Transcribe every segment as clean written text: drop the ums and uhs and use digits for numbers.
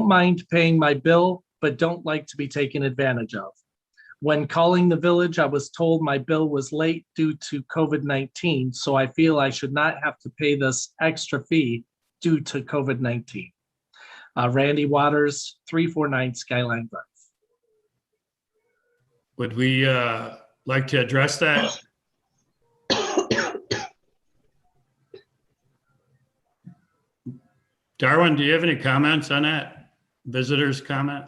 mind paying my bill, but don't like to be taken advantage of. When calling the village, I was told my bill was late due to COVID-19, so I feel I should not have to pay this extra fee due to COVID-19. Randy Waters, 349 Skyline Drive. Would we like to address that? Darwin, do you have any comments on that? Visitors' comment?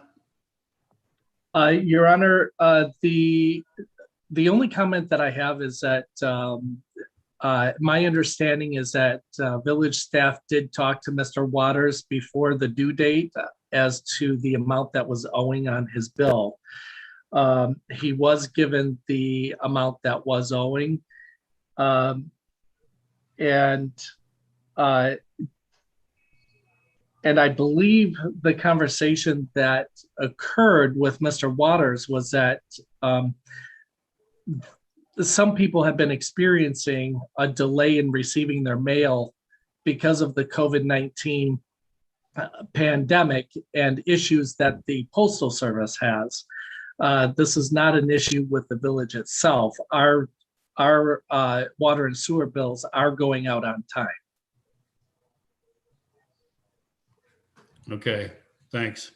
Your Honor, the only comment that I have is that my understanding is that village staff did talk to Mr. Waters before the due date as to the amount that was owing on his bill. He was given the amount that was owing. And I believe the conversation that occurred with Mr. Waters was that some people have been experiencing a delay in receiving their mail because of the COVID-19 pandemic and issues that the Postal Service has. This is not an issue with the village itself. Our water and sewer bills are going out on time. Okay, thanks.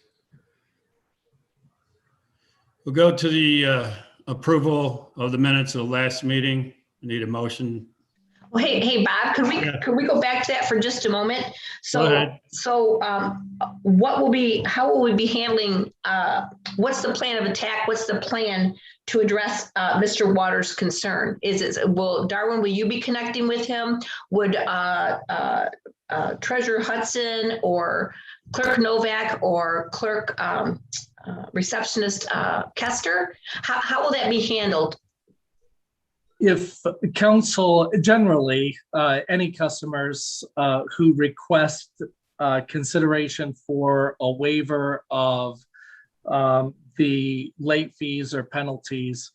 We'll go to the approval of the minutes of the last meeting. I need a motion. Well, hey, Bob, could we go back to that for just a moment? So how will we be handling, what's the plan of attack? What's the plan to address Mr. Waters' concern? Darwin, will you be connecting with him? Would Treasurer Hudson or Clerk Novak or Clerk Receptionist Kester, how will that be handled? If council, generally, any customers who request consideration for a waiver of the late fees or penalties,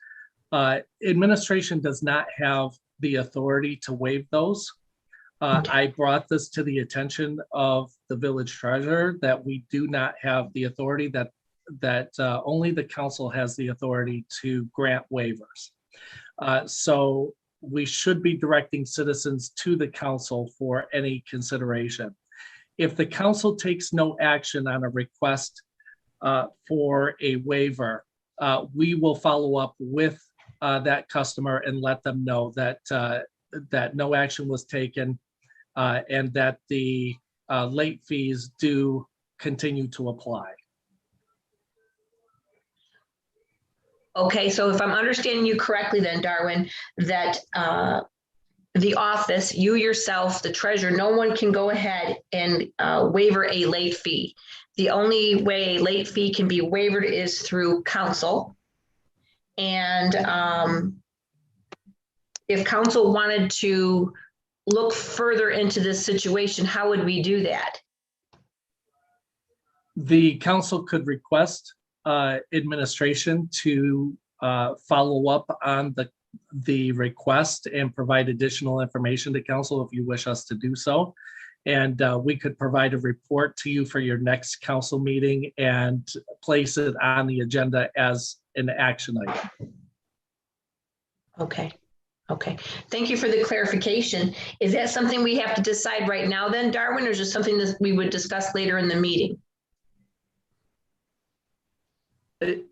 administration does not have the authority to waive those. I brought this to the attention of the village treasurer that we do not have the authority, that only the council has the authority to grant waivers. So we should be directing citizens to the council for any consideration. If the council takes no action on a request for a waiver, we will follow up with that customer and let them know that that no action was taken and that the late fees do continue to apply. Okay, so if I'm understanding you correctly then, Darwin, that the office, you yourself, the treasurer, no one can go ahead and waiver a late fee. The only way a late fee can be waived is through council. And if council wanted to look further into this situation, how would we do that? The council could request administration to follow up on the request and provide additional information to council if you wish us to do so. And we could provide a report to you for your next council meeting and place it on the agenda as an action item. Okay. Okay. Thank you for the clarification. Is that something we have to decide right now then, Darwin, or is it something that we would discuss later in the meeting?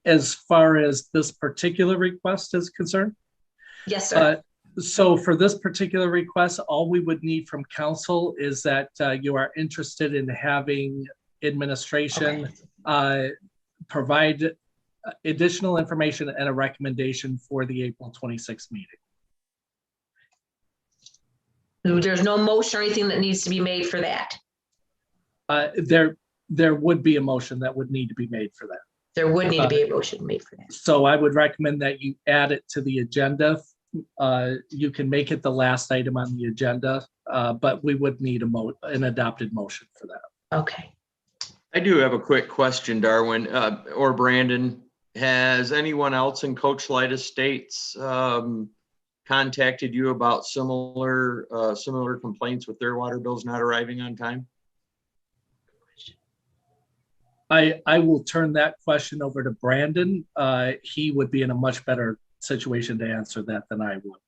As far as this particular request is concerned? Yes, sir. So for this particular request, all we would need from council is that you are interested in having administration provide additional information and a recommendation for the April 26th meeting. There's no motion or anything that needs to be made for that? There would be a motion that would need to be made for that. There would need to be a motion made for that. So I would recommend that you add it to the agenda. You can make it the last item on the agenda, but we would need an adopted motion for that. Okay. I do have a quick question, Darwin or Brandon. Has anyone else in Coach Light Estates contacted you about similar complaints with their water bills not arriving on time? I will turn that question over to Brandon. He would be in a much better situation to answer that than I would.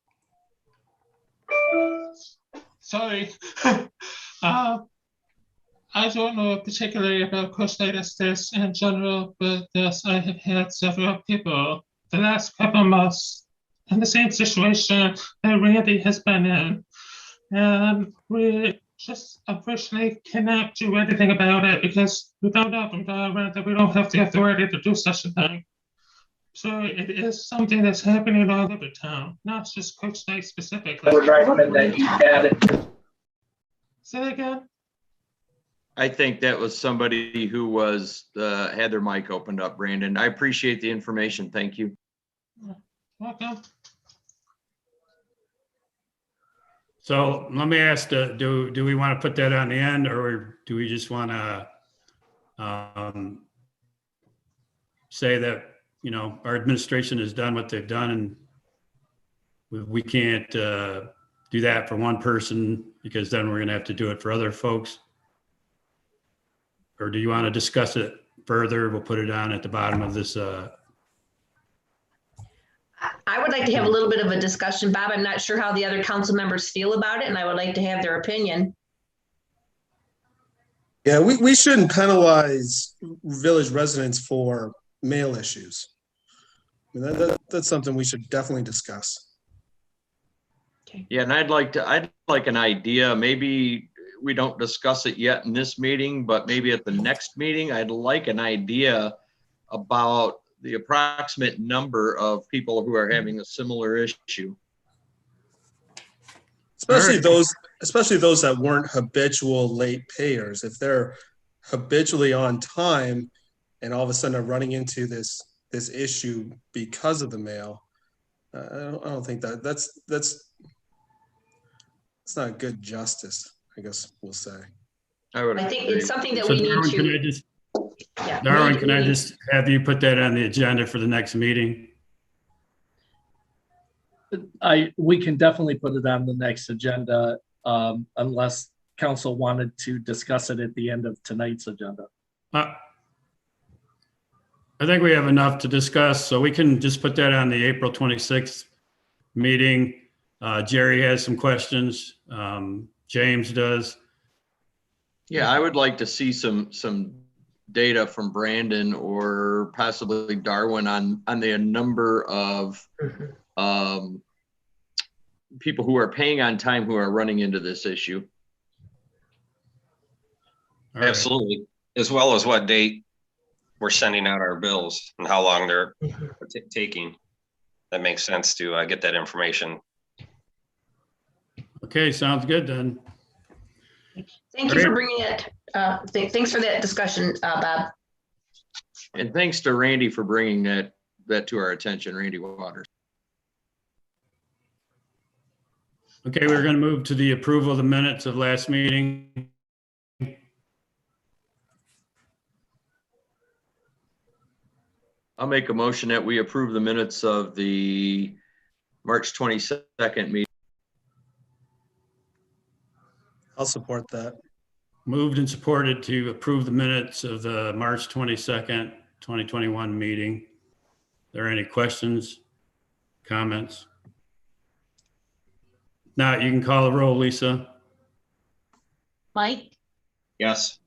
Sorry. I don't know particularly about colitis in general, but yes, I have had several people the last couple of months in the same situation that Randy has been in. And we just unfortunately cannot do anything about it because we found out from government that we don't have the authority to do such a thing. So it is something that's happening all over town, not just Coach Knight specifically. I would recommend that you add it. Say that again? I think that was somebody who was had their mic opened up, Brandon. I appreciate the information. Thank you. Welcome. So let me ask, do we want to put that on the end, or do we just want to say that, you know, our administration has done what they've done and we can't do that for one person because then we're going to have to do it for other folks? Or do you want to discuss it further? We'll put it on at the bottom of this. I would like to have a little bit of a discussion, Bob. I'm not sure how the other council members feel about it, and I would like to have their opinion. Yeah, we shouldn't penalize village residents for mail issues. I mean, that's something we should definitely discuss. Okay. Yeah, and I'd like an idea. Maybe we don't discuss it yet in this meeting, but maybe at the next meeting, I'd like an idea about the approximate number of people who are having a similar issue. Especially those that weren't habitual late payers. If they're habitually on time and all of a sudden are running into this issue because of the mail, I don't think that's not good justice, I guess we'll say. I think it's something that So we need Darwin, to. can I just have you put that on the agenda for the next meeting? We can definitely put it on the next agenda unless council wanted to discuss it at the end of tonight's agenda. I think we have enough to discuss, so we can just put that on the April 26th meeting. Jerry has some questions. James does. Yeah, I would like to see some data from Brandon or possibly Darwin on the number of people who are paying on time who are running into this issue. All right. Absolutely. As well as what date we're sending out our bills and how long they're taking. That makes sense to get that information. Okay, sounds good then. Thank you for bringing it. Thanks for that discussion, Bob. And thanks to Randy for bringing that to our attention, Randy Waters. Okay, we're going to move to the approval of the minutes of last meeting. I'll make a motion that we approve the minutes of the March 22nd meeting. I'll support that. Moved and supported to approve the minutes of the March 22nd, 2021 meeting. Are there any questions, comments? Now you can call the roll, Lisa. Mike, Yes.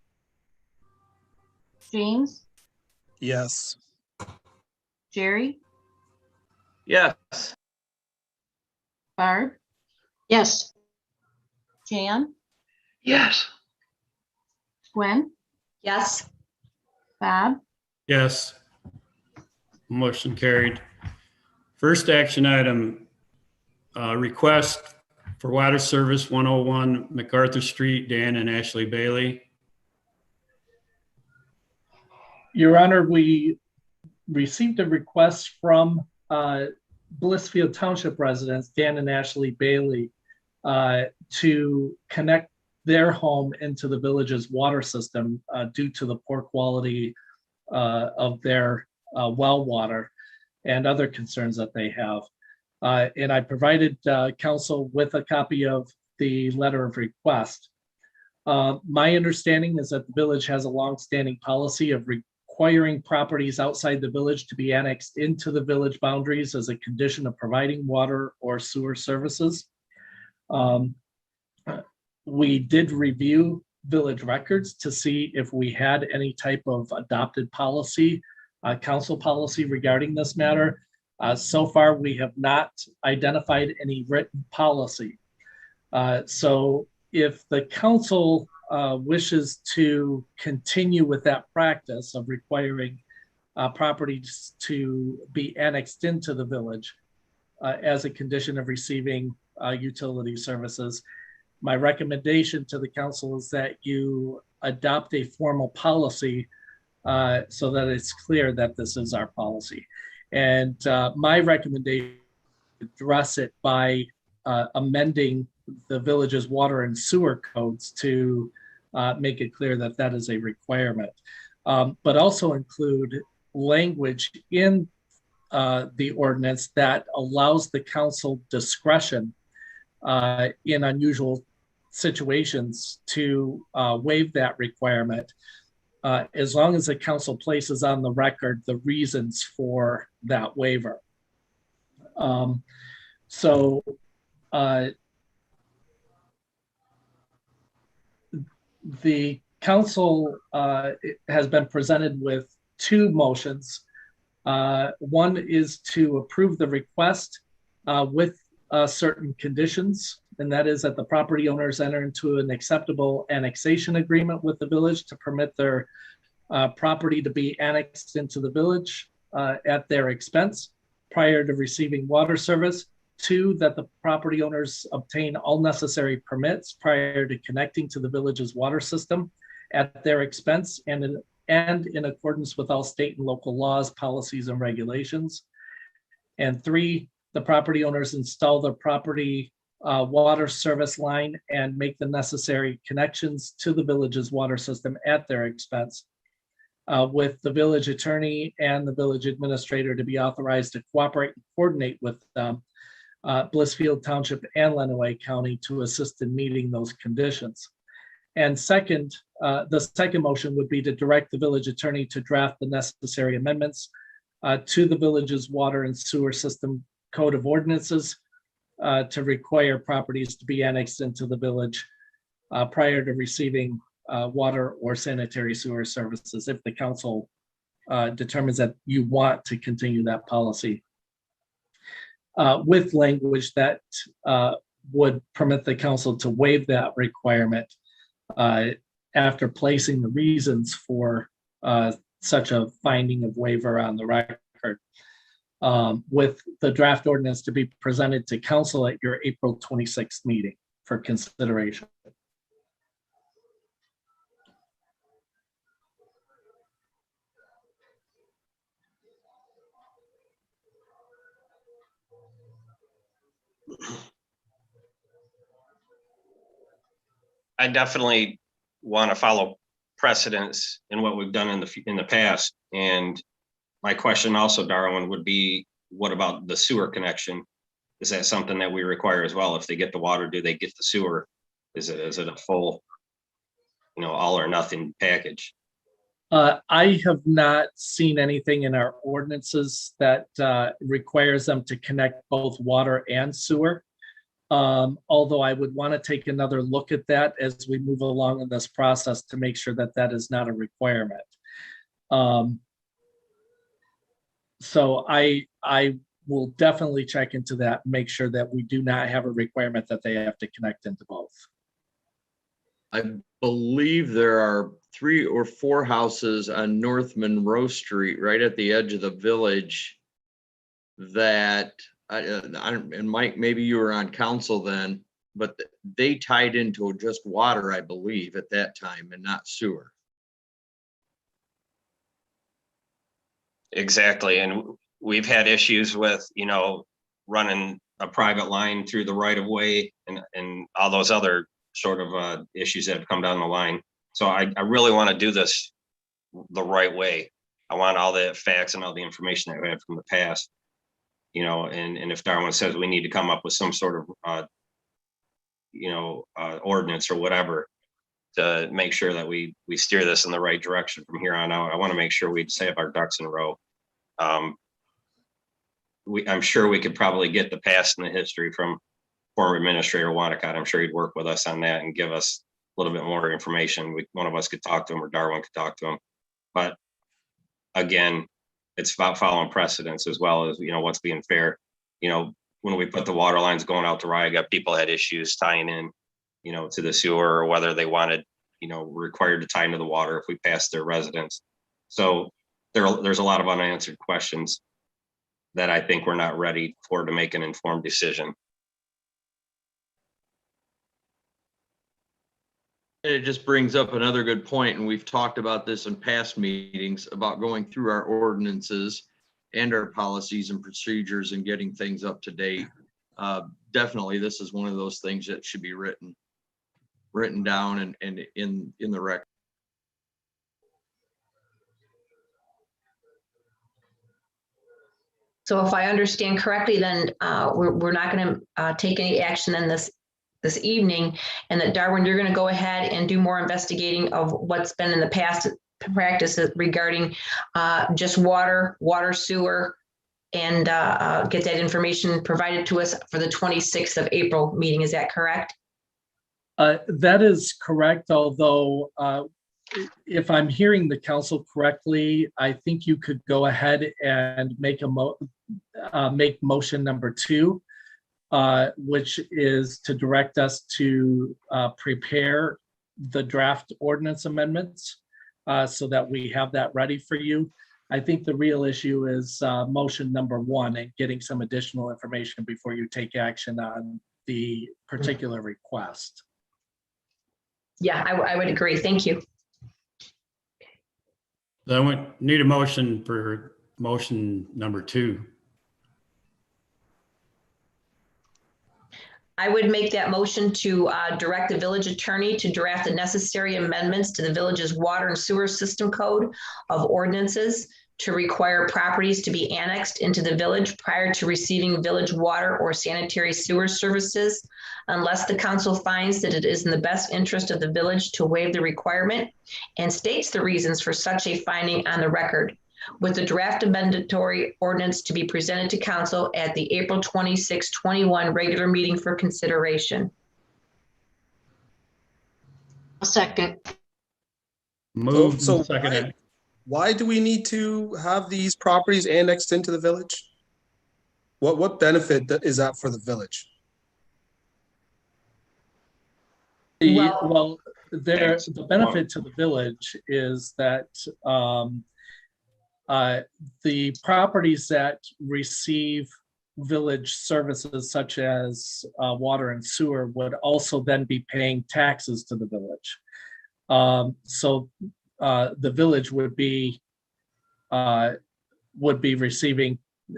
James, Yes. Jerry, Yes. Barb, Yes. Jan, Yes. Gwen, Yes. Bob, Yes. Motion carried. First action item, request for water service 101 MacArthur Street, Dan and Ashley Bailey. Your Honor, we received a request from Blissfield Township residents, Dan and Ashley Bailey, to connect their home into the village's water system due to the poor quality of their well water and other concerns that they have. And I provided council with a copy of the letter of request. My understanding is that the village has a longstanding policy of requiring properties outside the village to be annexed into the village boundaries as a condition of providing water or sewer services. We did review village records to see if we had any type of adopted policy, council policy regarding this matter. So far, we have not identified any written policy. So if the council wishes to continue with that practice of requiring properties to be annexed into the village as a condition of receiving utility services, my recommendation to the council is that you adopt a formal policy so that it's clear that this is our policy. And my recommendation is to address it by amending the village's water and sewer codes to make it clear that that is a requirement, but also include language in the ordinance that allows the council discretion in unusual situations to waive that requirement, as long as the council places on the record the reasons for that waiver. The council has been presented with two motions. One is to approve the request with certain conditions, and that is that the property owners enter into an acceptable annexation agreement with the village to permit their property to be annexed into the village at their expense prior to receiving water service. Two, that the property owners obtain all necessary permits prior to connecting to the village's water system at their expense and in accordance with all state and local laws, policies, and regulations. And three, the property owners install their property water service line and make the necessary connections to the village's water system at their expense, with the village attorney and the village administrator to be authorized to cooperate and coordinate with Blissfield Township and Lenawee County to assist in meeting those conditions. And second, the second motion would be to direct the village attorney to draft the necessary amendments to the village's water and sewer system code of ordinances to require properties to be annexed into the village prior to receiving water or sanitary sewer services if the council determines that you want to continue that policy. With language that would permit the council to waive that requirement after placing the reasons for such a finding of waiver on the record, with the draft ordinance to be presented to council at your April 26th meeting for consideration. I definitely want to follow precedents in what we've done in the past. And my question also, Darwin, would be, what about the sewer connection? Is that something that we require as well? If they get the water, do they get the sewer? Is it a full, all or nothing package? I have not seen anything in our ordinances that requires them to connect both water and sewer. Although I would want to take another look at that as we move along in this process to make sure that that is not a requirement. So I will definitely check into that, make sure that we do not have a requirement that they have to connect into both. I believe there are 3 or 4 houses on North Monroe Street, right at the edge of the village, that and Mike, maybe you were on council then, but they tied into just water, I believe, at that time, and not sewer. Exactly. And we've had issues with, running a private line through the right of way and all those other sort of issues that have come down the line. So I really want to do this the right way. I want all the facts and all the information that we had from the past. And if Darwin says we need to come up with some sort of, ordinance or whatever, to make sure that we steer this in the right direction from here on out. I want to make sure we have our ducks in a row. I'm sure we could probably get the past and the history from former Administrator Wanacott. I'm sure he'd work with us on that and give us a little bit more information. One of us could talk to him, or Darwin could talk to him. But again, it's about following precedents as well as, what's being fair. When we put the water lines going out to Riga, people had issues tying in, to the sewer, or whether they wanted, required to tie into the water if we passed their residence. So there's a lot of unanswered questions that I think we're not ready for to make an informed decision. It just brings up another good point, and we've talked about this in past meetings about going through our ordinances and our policies and procedures and getting things up to date. Definitely, this is one of those things that should be written down and in the record. So if I understand correctly, then we're not going to take any action in this evening, and that Darwin, you're going to go ahead and do more investigating of what's been in the past practice regarding just water, sewer, and get that information provided to us for the 26th of April meeting. Is that correct? That is correct, although if I'm hearing the council correctly, I think you could go ahead and make motion number 2, which is to direct us to prepare the draft ordinance amendments so that we have that ready for you. I think the real issue is motion number 1 and getting some additional information before you take action on the particular request. Yeah, I would agree. Thank you. So I need a motion for motion number 2. I would make that motion to direct the village attorney to draft the necessary amendments to the village's water and sewer system code of ordinances to require properties to be annexed into the village prior to receiving village water or sanitary sewer services, unless the council finds that it is in the best interest of the village to waive the requirement, and states the reasons for such a finding on the record, with the draft amendatory ordinance to be presented to council at the April 26, 21 regular meeting for consideration. A second. Moved So and seconded. why do we need to have these properties annexed into the village? What benefit is that for the village? Well, the benefit to the village is that the properties that receive village services such as water and sewer would also then be paying taxes to the village. So the village would be receiving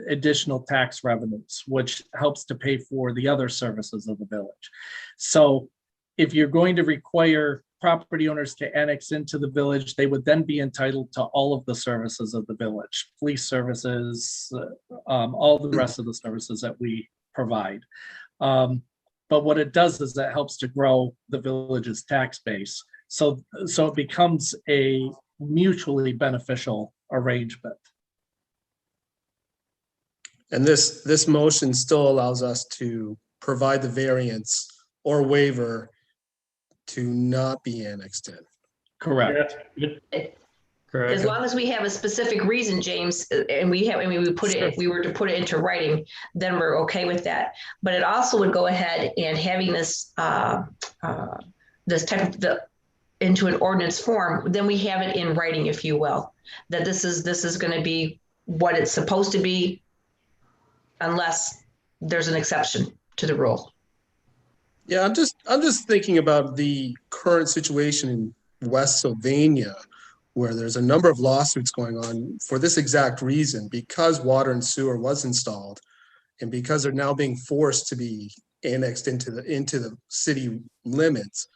additional tax revenues, which helps to pay for the other services of the village. So if you're going to require property owners to annex into the village, they would then be entitled to all of the services of the village, police services, all the rest of the services that we provide. But what it does is that helps to grow the village's tax base. So it becomes a mutually beneficial arrangement. And this motion still allows us to provide the variance or waiver to not be annexed in. Correct. Correct. As long as we have a specific reason, James, and we were to put it into writing, then we're okay with that. But it also would go ahead and having this this type of into an ordinance form, then we have it in writing, if you will, that this is going to be what it's supposed to be, unless there's an exception to the rule. Yeah, I'm just thinking about the current situation in West Sylvania, where there's a number of lawsuits going on for this exact reason, because water and sewer was installed, and because they're now being forced to be annexed into the city limits.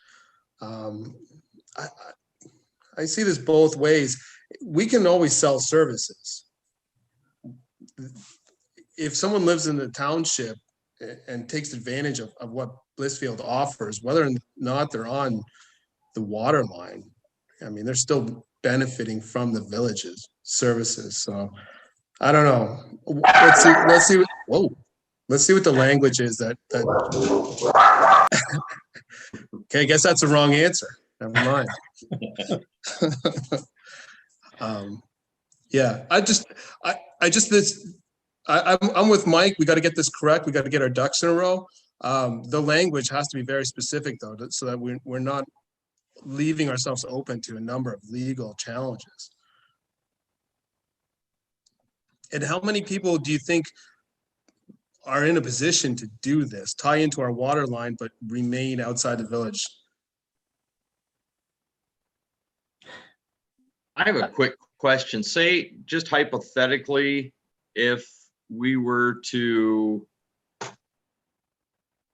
I see this both ways. We can always sell services. If someone lives in the township and takes advantage of what Blissfield offers, whether or not they're on the water line. I mean, they're still benefiting from the village's services. So I don't know. Let's see. Whoa. Let's see what the language is that okay, I guess that's the wrong answer. Never mind. Yeah, I'm with Mike. We got to get this correct. We got to get our ducks in a row. The language has to be very specific though, so that we're not leaving ourselves open to a number of legal challenges. And how many people do you think are in a position to do this, tie into our water line, but remain outside the village? I have a quick question. Say, just hypothetically, if we were to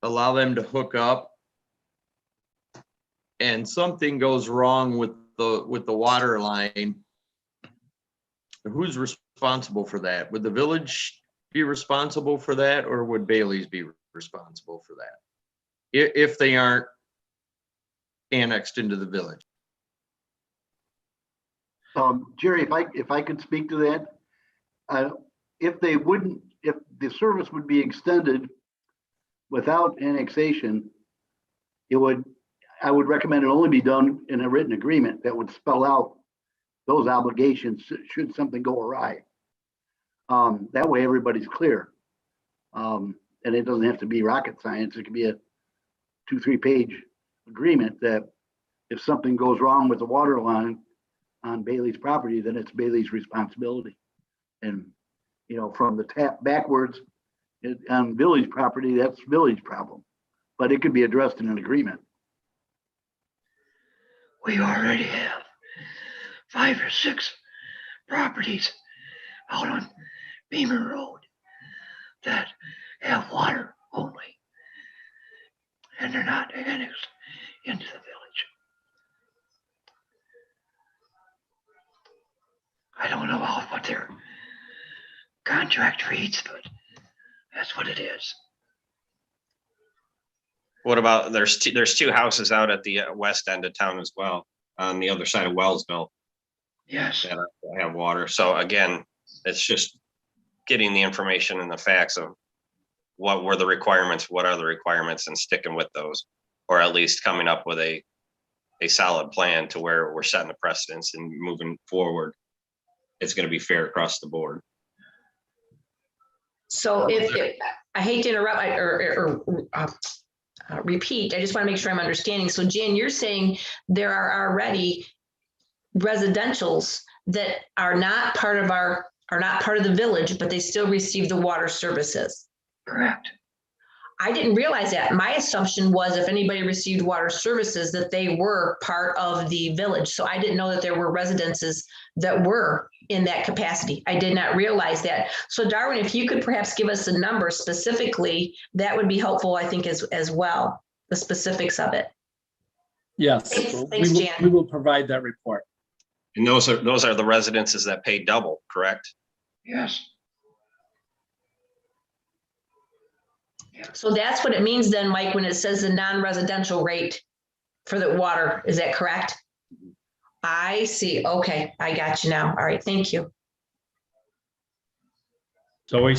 allow them to hook up and something goes wrong with the water line, who's responsible for that? Would the village be responsible for that, or would Bailey's be responsible for that if they aren't annexed into the village? Jerry, if I could speak to that, if the service would be extended without annexation, I would recommend it only be done in a written agreement that would spell out those obligations should something go awry. That way everybody's clear. And it doesn't have to be rocket science. It could be a 2-3 page agreement that if something goes wrong with the water line on Bailey's property, then it's Bailey's responsibility. And, from the tap backwards on village property, that's village problem, but it could be addressed in an agreement. We already have 5 or 6 properties out on Beamer Road that have water only, and they're not annexed into the village. I don't know what their contract reads, but that's what it is. What about, there's 2 houses out at the west end of town as well, on the other side of Wellsville. Yes. That have water. So again, it's just getting the information and the facts of what were the requirements, what are the requirements, and sticking with those, or at least coming up with a solid plan to where we're setting the precedence and moving forward. It's going to be fair across the board. So if I hate to interrupt or repeat, I just want to make sure I'm understanding. So Jan, you're saying there are already residentials that are not part of the village, but they still receive the water services. Correct. I didn't realize that. My assumption was if anybody received water services that they were part of the village. So I didn't know that there were residences that were in that capacity. I did not realize that. So Darwin, if you could perhaps give us a number specifically, that would be helpful, I think, as well, the specifics of it. Yes, Thanks, Jan. we will provide that report. And those are the residences that pay double, correct? Yes. So that's what it means then, Mike, when it says the non-residential rate for the water. Is that correct? I see. Okay, I got you now. All right, thank you. So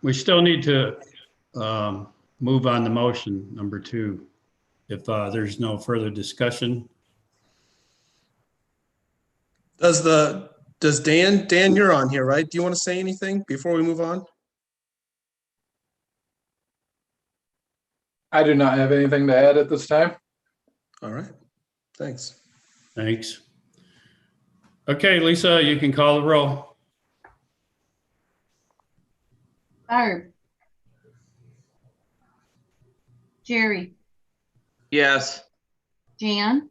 we still need to move on to motion number 2. If there's no further discussion. Does Dan, you're on here, right? Do you want to say anything before we move on? I do not have anything to add at this time. All right, thanks. Thanks. Okay, Lisa, you can call the roll. Barb. Jerry. Yes. Jan.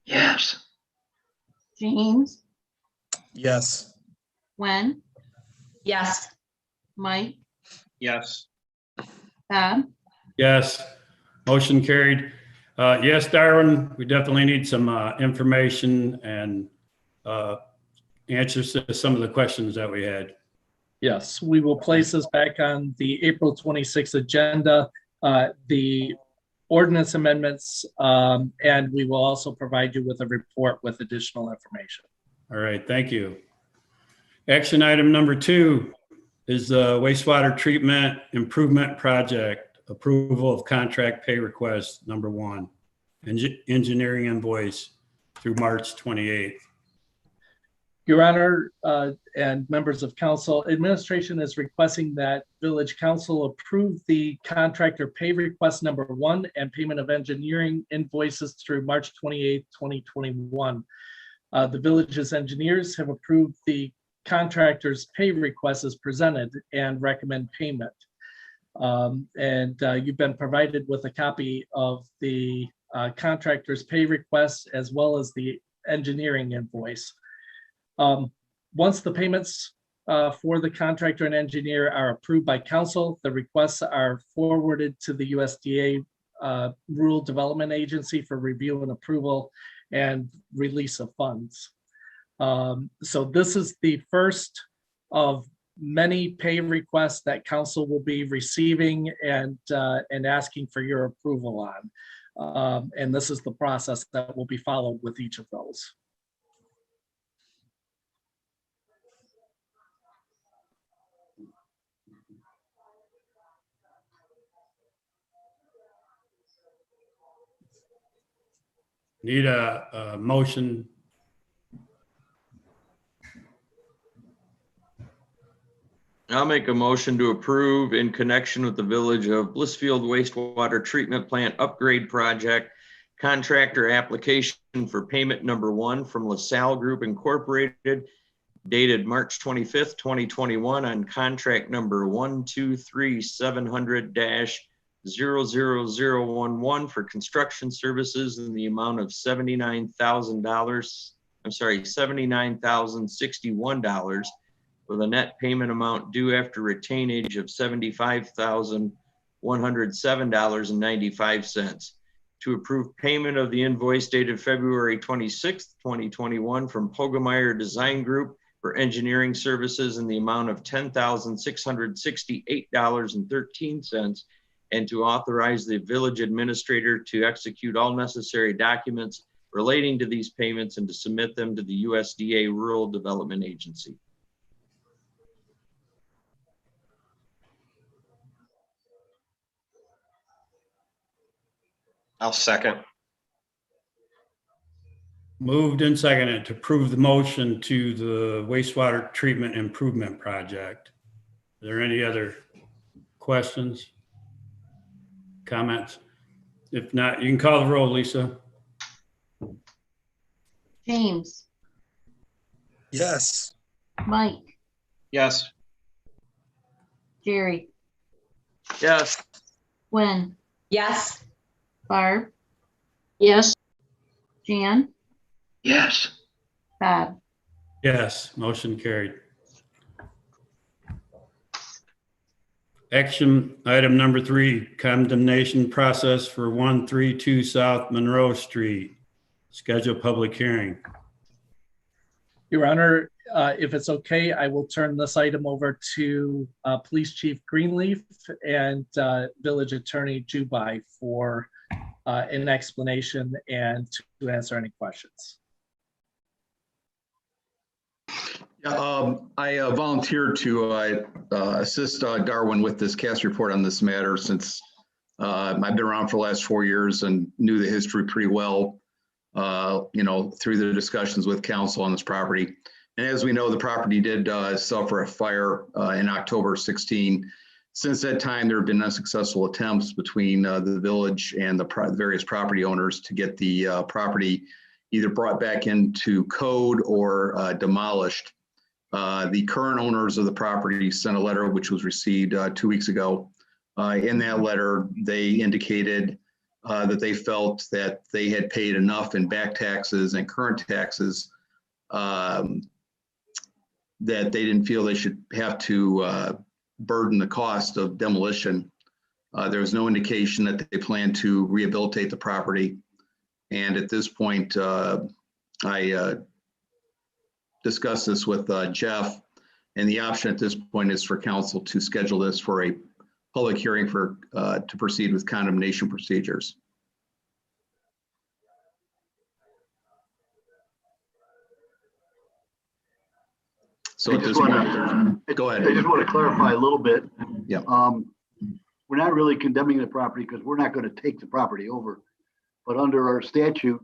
Yes. James. Yes. Wen. Yes. Mike. Yes. Bob. Yes. Motion carried. Yes, Darwin, we definitely need some information and answers to some of the questions that we had. Yes, we will place this back on the April 26th agenda. The ordinance amendments, and we will also provide you with a report with additional information. All right, thank you. Action item number 2 is the wastewater treatment improvement project, approval of contract pay request number 1, engineering invoice through March 28th. Your Honor, and members of council, administration is requesting that village council approve the contractor pay request number 1 and payment of engineering invoices through March 28th, 2021. The village's engineers have approved the contractor's pay request as presented and recommend payment. You've been provided with a copy of the contractor's pay request as well as the engineering invoice. Once the payments for the contractor and engineer are approved by council, the requests are forwarded to the USDA Rural Development Agency for review and approval and release of funds. So this is the first of many pay requests that council will be receiving and asking for your approval on. And this is the process that will be followed with each of those. Need a motion. I'll make a motion to approve in connection with the Village of Blissfield wastewater treatment plant upgrade project, contractor application for payment number 1 from LaSalle Group Incorporated, dated March 25th, 2021 on contract number 123-700-00011 for construction services in the amount of $79,061 with a net payment amount due after retainage of $75,107.95. To approve payment of the invoice dated February 26th, 2021 from Pogemeyer Design Group for engineering services in the amount of $10,668.13, and to authorize the village administrator to execute all necessary documents relating to these payments and to submit them to the USDA Rural Development Agency. I'll second. Moved and seconded to approve the motion to the wastewater treatment improvement project. Are there any other questions, comments? If not, you can call the roll, Lisa. James, Yes. Mike, Yes. Jerry, Yes. Gwen, Yes. Barb, Yes. Jan, Yes. Bob. Yes, motion carried. Action item number 3, condemnation process for 132 South Monroe Street. Schedule public hearing. Your Honor, if it's okay, I will turn this item over to Police Chief Greenleaf and Village Attorney Jubai for an explanation and to answer any questions. I volunteered to assist Darwin with this cast report on this matter since I've been around for the last 4 years and knew the history pretty well, through the discussions with council on this property. And as we know, the property did suffer a fire in October 16. Since that time, there have been unsuccessful attempts between the village and the various property owners to get the property either brought back into code or demolished. The current owners of the property sent a letter which was received 2 weeks ago. In that letter, they indicated that they felt that they had paid enough in back taxes and current taxes that they didn't feel they should have to burden the cost of demolition. There was no indication that they plan to rehabilitate the property. And at this point, I discussed this with Jeff, and the option at this point is for council to schedule this for a public hearing to proceed with condemnation procedures. So I at just this point, wanna- go I ahead. just want to clarify a little bit. Yeah. We're not really condemning the property because we're not going to take the property over. But under our statute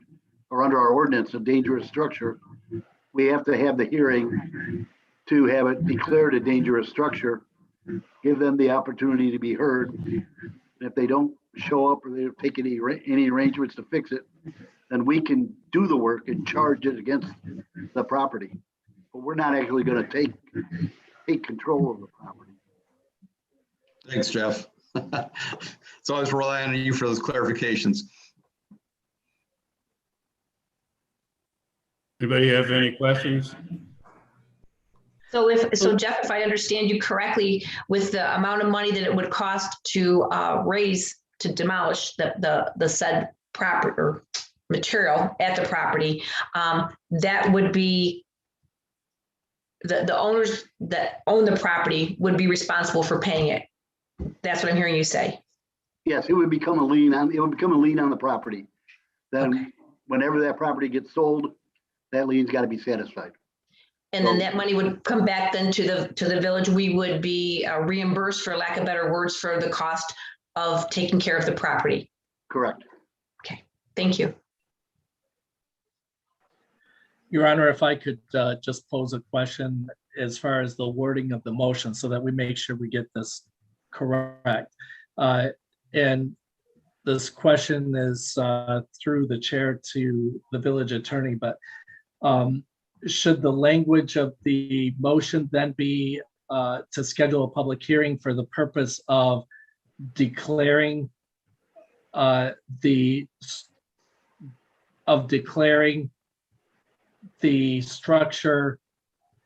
or under our ordinance, a dangerous structure, we have to have the hearing to have it declared a dangerous structure, give them the opportunity to be heard. And if they don't show up or they don't take any arrangements to fix it, then we can do the work and charge it against the property. But we're not actually going to take control of the property. Thanks, Jeff. So I was relying on you for those clarifications. Anybody have any questions? So Jeff, if I understand you correctly, with the amount of money that it would cost to demolish the said property or material at the property, that would be the owners that own the property would be responsible for paying it. That's what I'm hearing you say. Yes, it would become a lien on the property. Then Okay. whenever that property gets sold, that lien's got to be satisfied. And then that money would come back then to the village. We would be reimbursed, for lack of better words, for the cost of taking care of the property. Correct. Okay, thank you. Your Honor, if I could just pose a question as far as the wording of the motion so that we make sure we get this correct. And this question is through the chair to the village attorney, but should the language of the motion then be to schedule a public hearing for the purpose of declaring the structure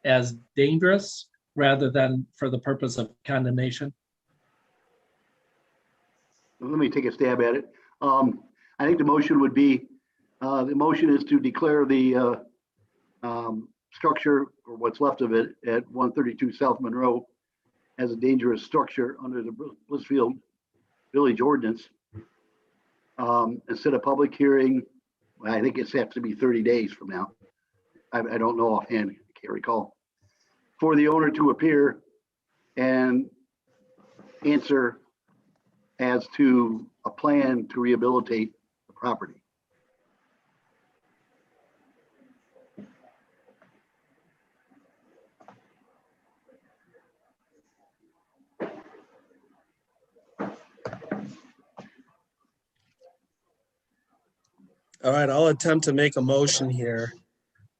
as dangerous rather than for the purpose of condemnation? Let me take a stab at it. I think the motion would be, the motion is to declare the structure, or what's left of it, at 132 South Monroe as a dangerous structure under the Blissfield Village Ordinance. Instead of public hearing, I think it's have to be 30 days from now. I don't know offhand, I can't recall. For the owner to appear and answer as to a plan to rehabilitate the property. All right, I'll attempt to make a motion here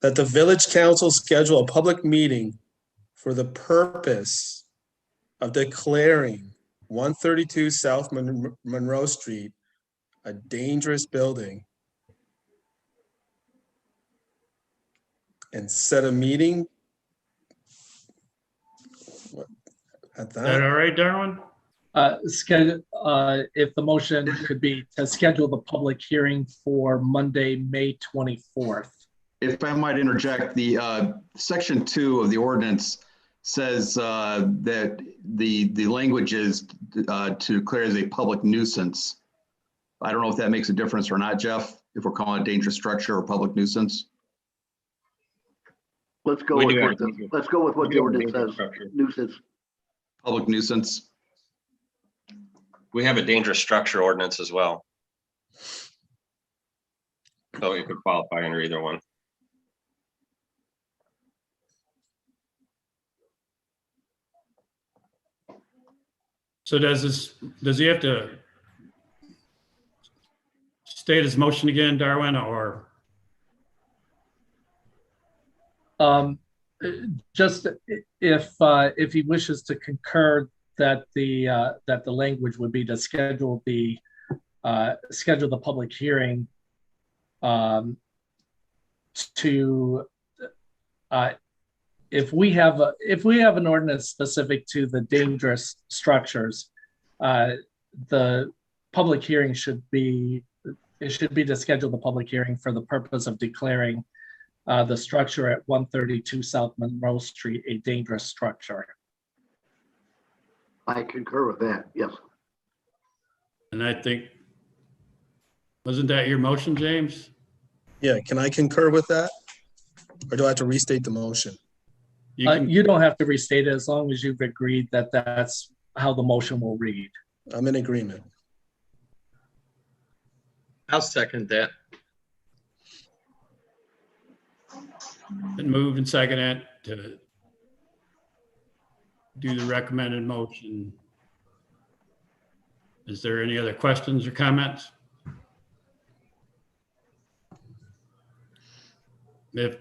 that the village council schedule a public meeting for the purpose of declaring 132 South Monroe Street a dangerous building and set a meeting at Is that all right, Darwin? If the motion could be to schedule the public hearing for Monday, May 24th. If I might interject, the section 2 of the ordinance says that the language is to declare as a public nuisance. I don't know if that makes a difference or not, Jeff, if we're calling it dangerous structure or public nuisance. Let's go with what the ordinance says, nuisance. Public nuisance. We have a dangerous structure ordinance as well. So it could qualify under either one. So does he have to state his motion again, Darwin, or? Just if he wishes to concur that the language would be to schedule the public hearing if we have an ordinance specific to the dangerous structures, the public hearing should be to schedule the public hearing for the purpose of declaring the structure at 132 South Monroe Street a dangerous structure. I concur with that, yes. And I think, wasn't that your motion, James? Yeah, can I concur with that? Or do I have to restate the motion? You don't have to restate it as long as you've agreed that that's how the motion will read. I'm in agreement. I'll second that. Been moved and seconded to do the recommended motion. Is there any other questions or comments? If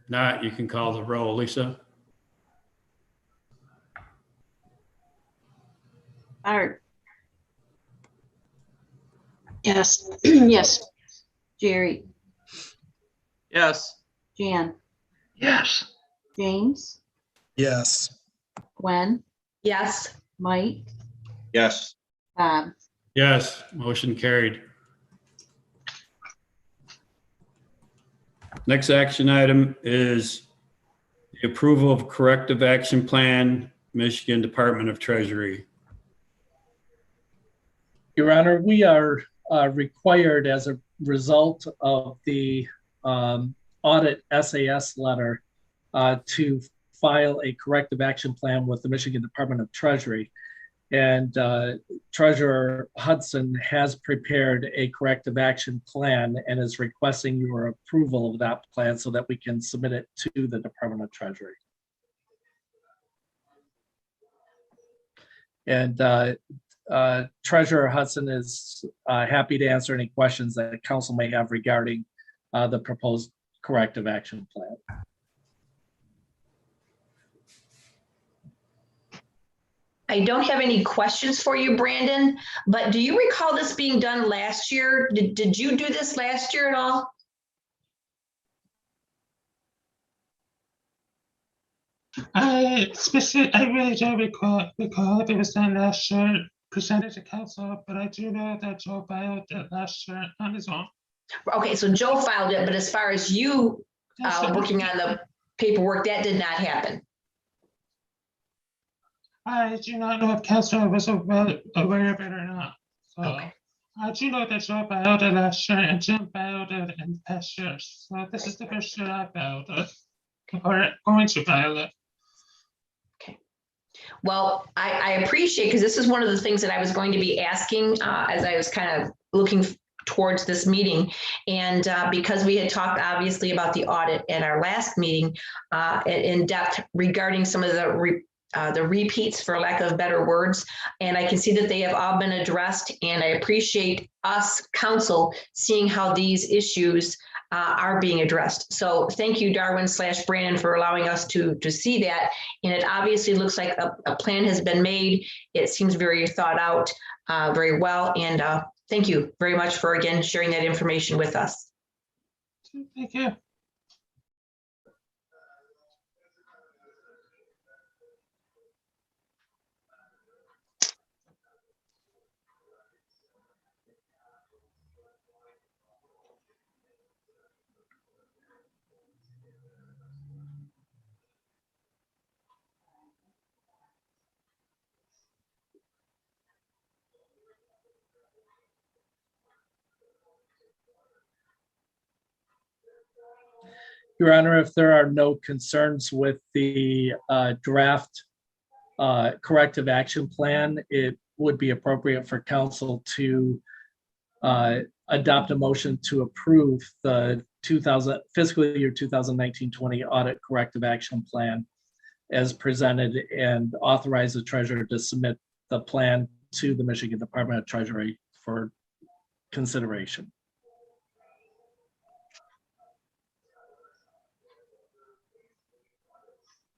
not, you can call the roll, Lisa. Barb, Yes. Yes. Jerry, Yes. Jan, Yes. James, Yes. Gwen, Yes. Mike, Yes. Bob. Yes, motion carried. Next action item is the approval of corrective action plan, Michigan Department of Treasury. Your Honor, we are required as a result of the audit SAS letter to file a corrective action plan with the Michigan Department of Treasury. And Treasurer Hudson has prepared a corrective action plan and is requesting your approval of that plan so that we can submit it to the Department of Treasury. And Treasurer Hudson is happy to answer any questions that council may have regarding the proposed corrective action plan. I don't have any questions for you, Brandon, but do you recall this being done last year? Did you do this last year at all? I really don't recall if it was done last year, presented to council, but I do know that Joe filed it last year on his own. Okay, so Joe filed it, but as far as you working on the paperwork, that did not happen. I do not know if council was aware of it or not. So Okay. I do know that Joe filed it last year and Jim filed it in past years. So this is the first year I filed it, or going to file it. Well, I appreciate, because this is one of the things that I was going to be asking as I was kind of looking towards this meeting. And because we had talked obviously about the audit at our last meeting in depth regarding some of the repeats, for lack of better words, and I can see that they have all been addressed, and I appreciate us, council, seeing how these issues are being addressed. So thank you, Darwin/Brandon, for allowing us to see that. And it obviously looks like a plan has been made. It seems very thought out, very well. And thank you very much for, again, sharing that information with us. Thank you. Your Honor, if there are no concerns with the draft corrective action plan, it would be appropriate for council to adopt a motion to approve the fiscal year 2019-20 audit corrective action plan as presented, and authorize the treasurer to submit the plan to the Michigan Department of Treasury for consideration.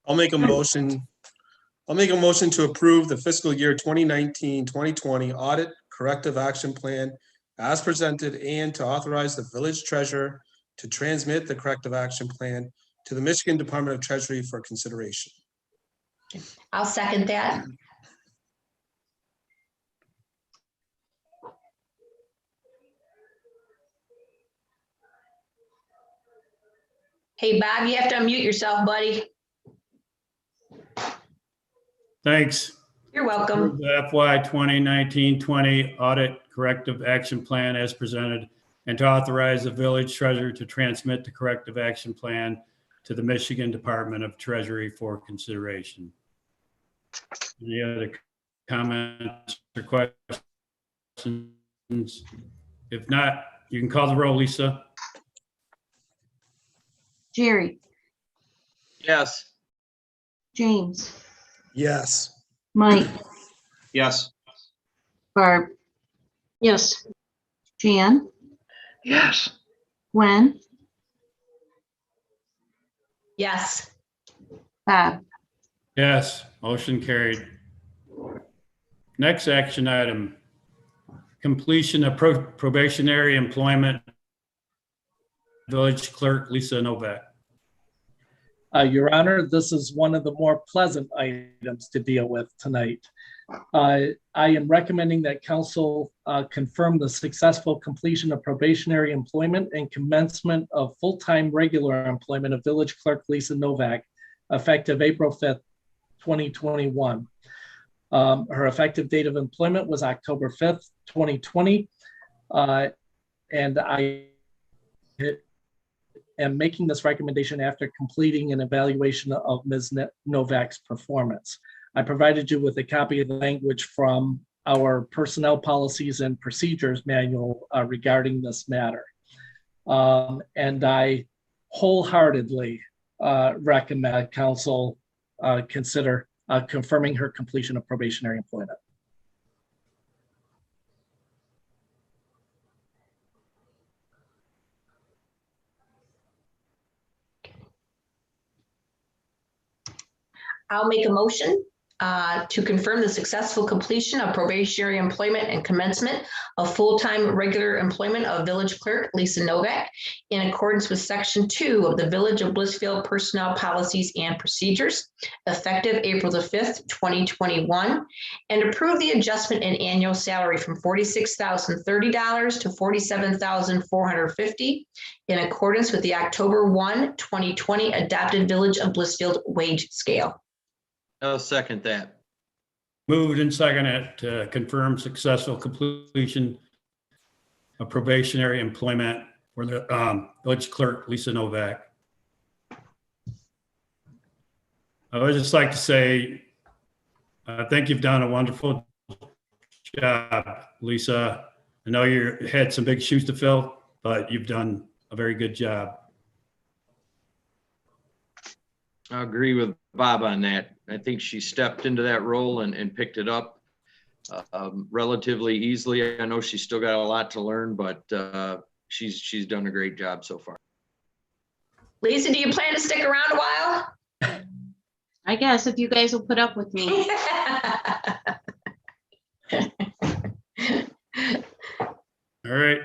I'll make a motion to approve the fiscal year 2019-2020 audit corrective action plan as presented, and to authorize the village treasurer to transmit the corrective action plan to the Michigan Department of Treasury for consideration. I'll second that. Hey, Bob, you have to unmute yourself, buddy. Thanks. You're welcome. The FY 2019-20 audit corrective action plan as presented, and to authorize the village treasurer to transmit the corrective action plan to the Michigan Department of Treasury for consideration. Any other comments or questions? If not, you can call the roll, Lisa. Jerry, Yes. James, Yes. Mike, Yes. Barb, Yes. Jan, Yes. Gwen, Yes. Bob. Yes, motion carried. Next action item, completion of probationary employment. Village Clerk Lisa Novak. Your Honor, this is one of the more pleasant items to deal with tonight. I am recommending that council confirm the successful completion of probationary employment and commencement of full-time regular employment of Village Clerk Lisa Novak, effective April 5th, 2021. Her effective date of employment was October 5th, 2020. And I am making this recommendation after completing an evaluation of Ms. Novak's performance. I provided you with a copy of the language from our personnel policies and procedures manual regarding this matter. And I wholeheartedly recommend council consider confirming her completion of probationary employment. I'll make a motion to confirm the successful completion of probationary employment and commencement of full-time regular employment of Village Clerk Lisa Novak in accordance with Section 2 of the Village of Blissfield Personnel Policies and Procedures, effective April the 5th, 2021, and approve the adjustment in annual salary from $46,030 to $47,450 in accordance with the October 1, 2020 adopted Village of Blissfield wage scale. I'll second that. Moved and seconded to confirm successful completion of probationary employment for the Village Clerk Lisa Novak. I would just like to say, I think you've done a wonderful job, Lisa. I know you had some big shoes to fill, but you've done a very good job. I agree with Bob on that. I think she stepped into that role and picked it up relatively easily. I know she's still got a lot to learn, but she's done a great job so far. Lisa, do you plan to stick around a while? I guess if you guys will put up with me. All right.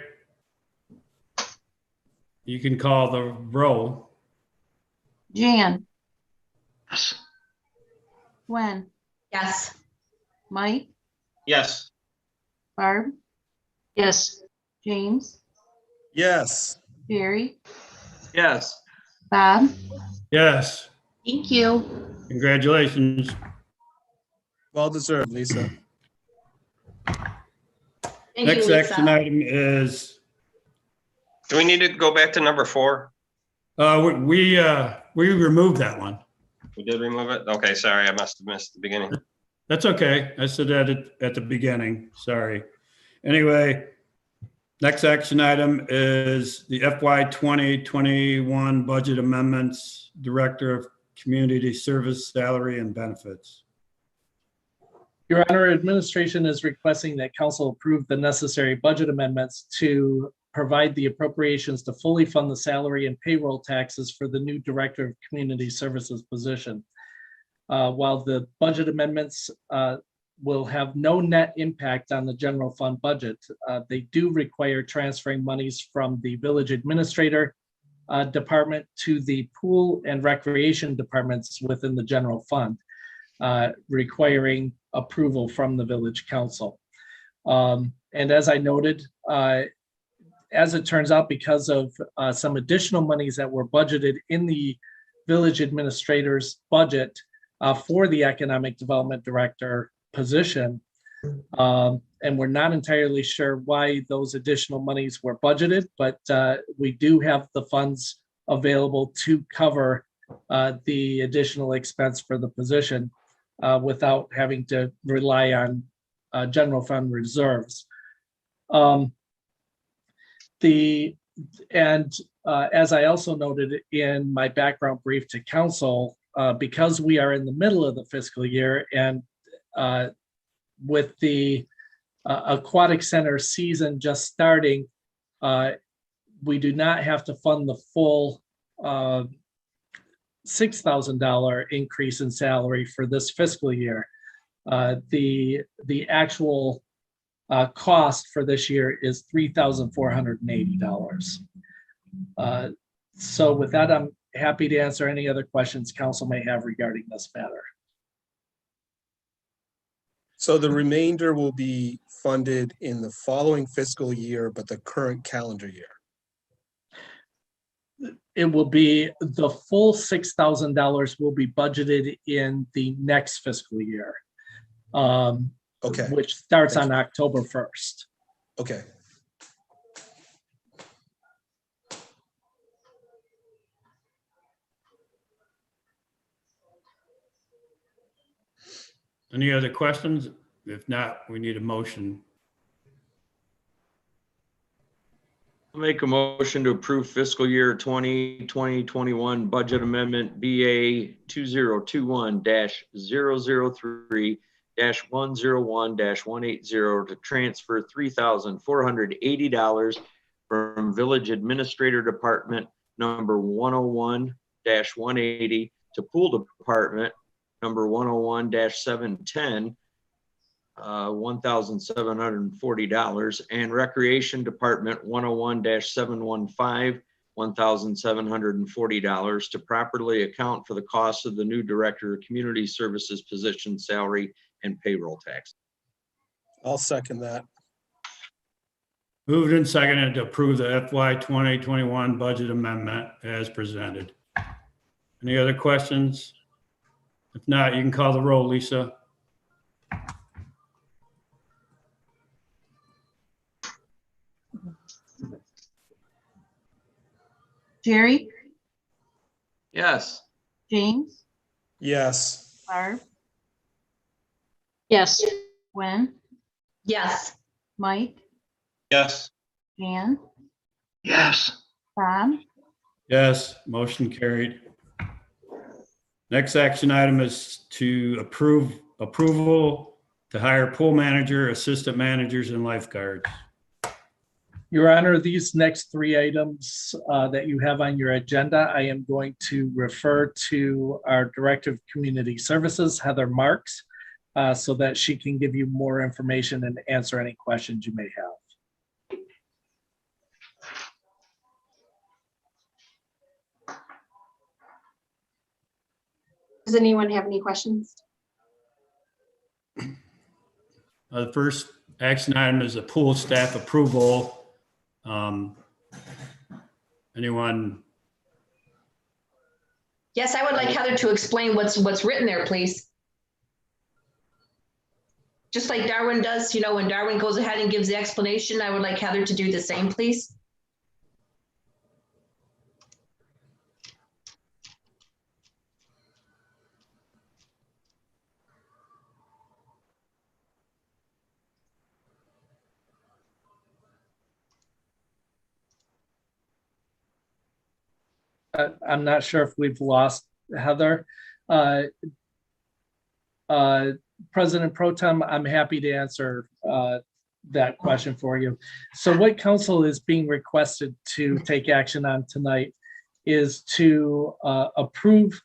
You can call the roll. Jan, Yes. Gwen, Yes. Mike, Yes. Barb, Yes. James, Yes. Jerry, Yes. Bob. Yes. Thank you. Congratulations. Well deserved, Lisa. Thank Next you, action Lisa. item is Do we need to go back to number 4? we removed that one. We did remove it? Okay, sorry, I must have missed the beginning. That's okay. I said that at the beginning. Sorry. Anyway, next action item is the FY 2021 budget amendments, Director of Community Service Salary and Benefits. Your Honor, administration is requesting that council approve the necessary budget amendments to provide the appropriations to fully fund the salary and payroll taxes for the new Director of Community Services position. While the budget amendments will have no net impact on the general fund budget, they do require transferring monies from the village administrator department to the pool and recreation departments within the general fund, requiring approval from the village council. And as I noted, as it turns out, because of some additional monies that were budgeted in the village administrator's budget for the economic development director position, and we're not entirely sure why those additional monies were budgeted, but we do have the funds available to cover the additional expense for the position without having to rely on general fund reserves. As I also noted in my background brief to council, because we are in the middle of the fiscal year and with the aquatic center season just starting, we do not have to fund the full $6,000 increase in salary for this fiscal year. The actual cost for this year is $3,480. So with that, I'm happy to answer any other questions council may have regarding this matter. So the remainder will be funded in the following fiscal year, but the current calendar year. It will be the full $6,000 will be budgeted in the next fiscal year. Okay. Which starts on October 1st. Okay. Any other questions? If not, we need a motion. I'll make a motion to approve fiscal year 2020-21 budget amendment BA 2021-003-101-180 to transfer $3,480 from Village Administrator Department number 101-180 to Pool Department number 101-710, $1,740, and Recreation Department 101-715, $1,740 to properly account for the cost of the new Director of Community Services position salary and payroll tax. I'll second that. Moved and seconded to approve the FY 2021 budget amendment as presented. Any other questions? If not, you can call the roll, Lisa. Jerry, Yes. James, Yes. Barb, Yes. Gwen, Yes. Mike, Yes. Jan, Yes. Bob, Yes, motion carried. Next action item is to approval to hire pool manager, assistant managers, and lifeguards. Your Honor, these next three items that you have on your agenda, I am going to refer to our Director of Community Services, Heather Marks, so that she can give you more information and answer any questions you may have. Does anyone have any questions? The first action item is a pool staff approval. Anyone? Yes, I would like Heather to explain what's written there, please. Just like Darwin does, you know, when Darwin goes ahead and gives the explanation, I would like Heather to do the same, please. I'm not sure if we've lost Heather. President Pro Tem, I'm happy to answer that question for you. So what council is being requested to take action on tonight is to approve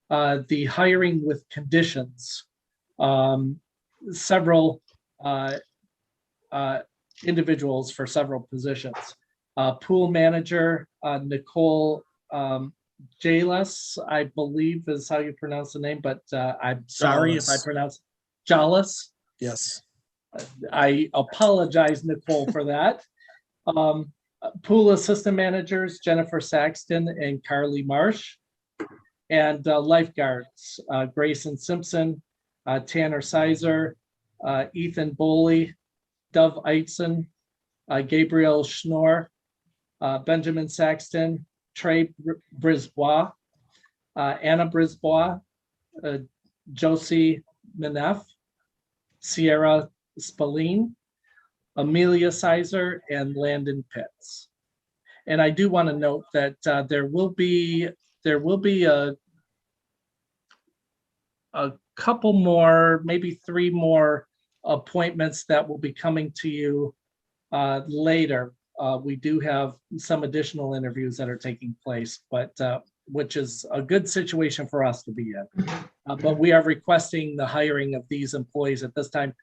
the hiring with conditions. Several individuals for several positions. Pool manager, Nicole Jalis, I believe is how you pronounce the name, but I'm sorry if I pronounce Jalis. Yes. I apologize, Nicole, for that. Pool assistant managers, Jennifer Saxton and Carly Marsh. And lifeguards, Grayson Simpson, Tanner Sizer, Ethan Boley, Dove Eitzen, Gabriel Schnorr, Benjamin Saxton, Trey Brisbois, Anna Brisbois, Josie Minef, Sierra Spallene, Amelia Sizer, and Landon Pitts. And I do want to note that there will be a couple more, maybe 3 more appointments that will be coming to you later. We do have some additional interviews that are taking place, but which is a good situation for us to be in. But we are requesting the hiring of these employees at this time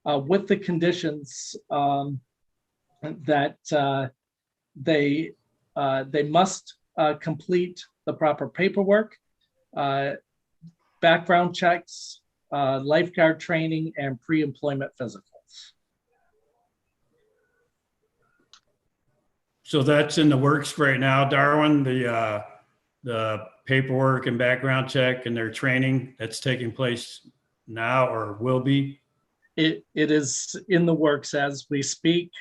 with the conditions that they must complete the proper paperwork, background checks, lifeguard training, and pre-employment physicals. So that's in the works right now, Darwin, the paperwork and background check and their training that's taking place now or will be? It is in the works as we speak,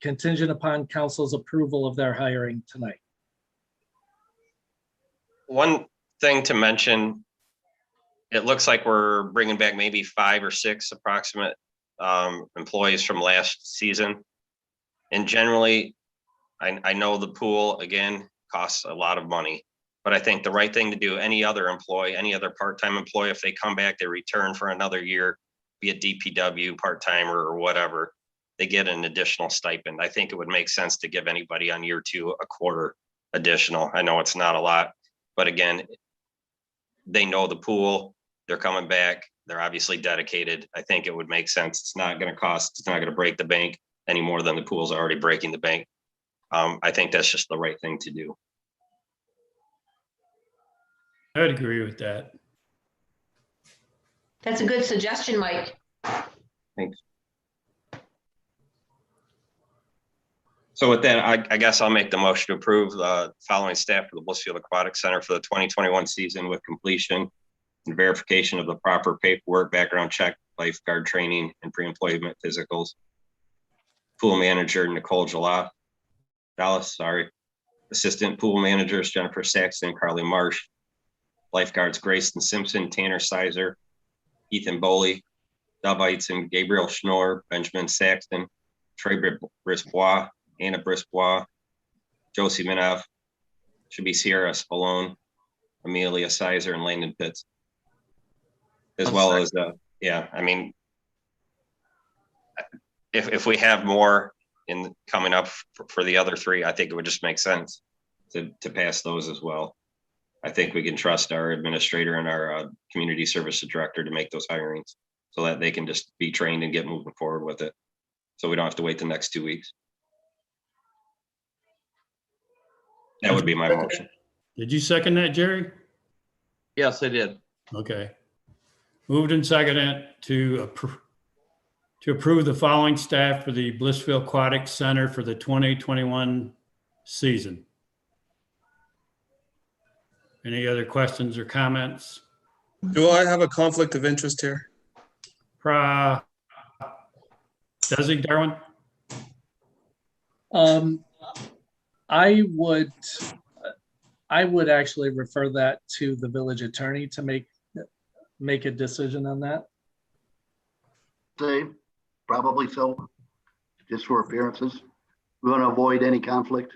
contingent upon council's approval of their hiring tonight. One thing to mention, it looks like we're bringing back maybe 5 or 6 approximate employees from last season. And generally, I know the pool, again, costs a lot of money, but I think the right thing to do, any other employee, any other part-time employee, if they come back, they return for another year, be it DPW, part-timer or whatever, they get an additional stipend. I think it would make sense to give anybody on year 2 a quarter additional. I know it's not a lot, but again, they know the pool, they're coming back, they're obviously dedicated. I think it would make sense. It's not going to cost, it's not going to break the bank any more than the pool's already breaking the bank. I think that's just the right thing to do. I'd agree with that. That's a good suggestion, Mike. Thanks. So with that, I guess I'll make the motion to approve the following staff for the Blissfield Aquatic Center for the 2021 season with completion and verification of the proper paperwork, background check, lifeguard training, and pre-employment physicals. Pool manager Nicole Dallas, Assistant pool managers Jennifer Saxton, Carly Marsh. Lifeguards Grayson Simpson, Tanner Sizer, Ethan Boley, Dov Eitzen, Gabriel Schnorr, Benjamin Saxton, Trey Brisbois, Anna Brisbois, Josie Minef, should be Sierra Spallone, Amelia Sizer, and Landon Pitts. As well as, I mean, if we have more in coming up for the other 3, I think it would just make sense to pass those as well. I think we can trust our administrator and our community services director to make those hirings so that they can just be trained and get moving forward with it. So we don't have to wait the next 2 weeks. That would be my motion. Did you second that, Jerry? Yes, I did. Okay. Moved and seconded to approve the following staff for the Blissfield Aquatic Center for the 2021 season. Any other questions or comments? Do I have a conflict of interest here? Does he, Darwin? I would actually refer that to the village attorney to make a decision on that. Say, probably so, just for appearances. We want to avoid any conflict.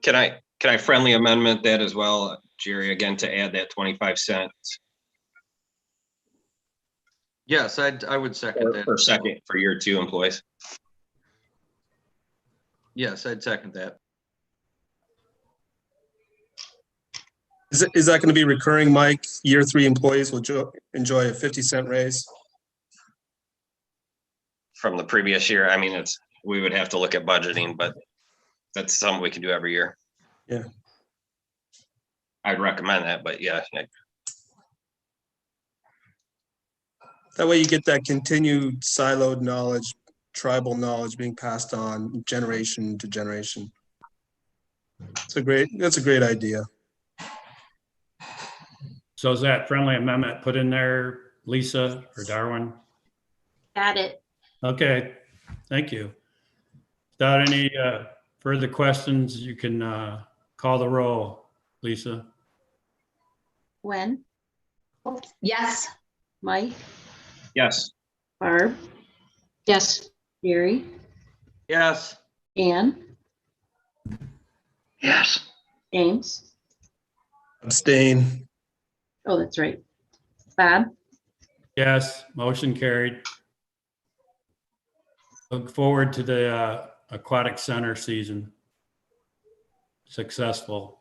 Can I friendly amendment that as well, Jerry, again, to add that 25 cents? Yes, I would second that. Per second for year 2 employees. Yes, I'd second that. Is that going to be recurring, Mike? Year 3 employees will enjoy a 50-cent raise? From the previous year, I mean, we would have to look at budgeting, but that's something we can do every year. Yeah. I'd recommend that, but yeah. That way you get that continued siloed knowledge, tribal knowledge being passed on generation to generation. That's a great idea. So is that friendly amendment put in there, Lisa or Darwin? Got it. Okay, thank you. Without any Further questions, you can call the roll. Lisa? Gwen, Yes. Mike, Yes. Barb, Yes. Gary, Yes. Ann, Yes. James. Abstain. Oh, that's right. Bob, Yes, motion carried. Look forward to the aquatic center season. Successful.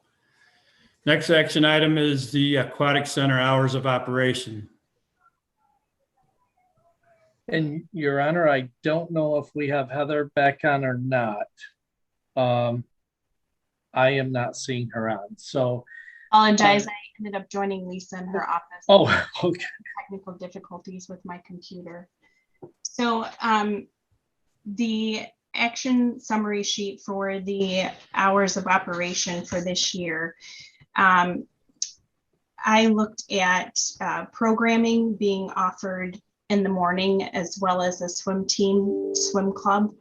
Next action item is the aquatic center hours of operation. And Your Honor, I don't know if we have Heather back on or not. I am not seeing her on, so. apologize. I ended up joining Lisa in her office. Oh, okay. Technical difficulties with my computer. So the action summary sheet for the hours of operation for this year, I looked at programming being offered in the morning, as well as a swim team, swim club,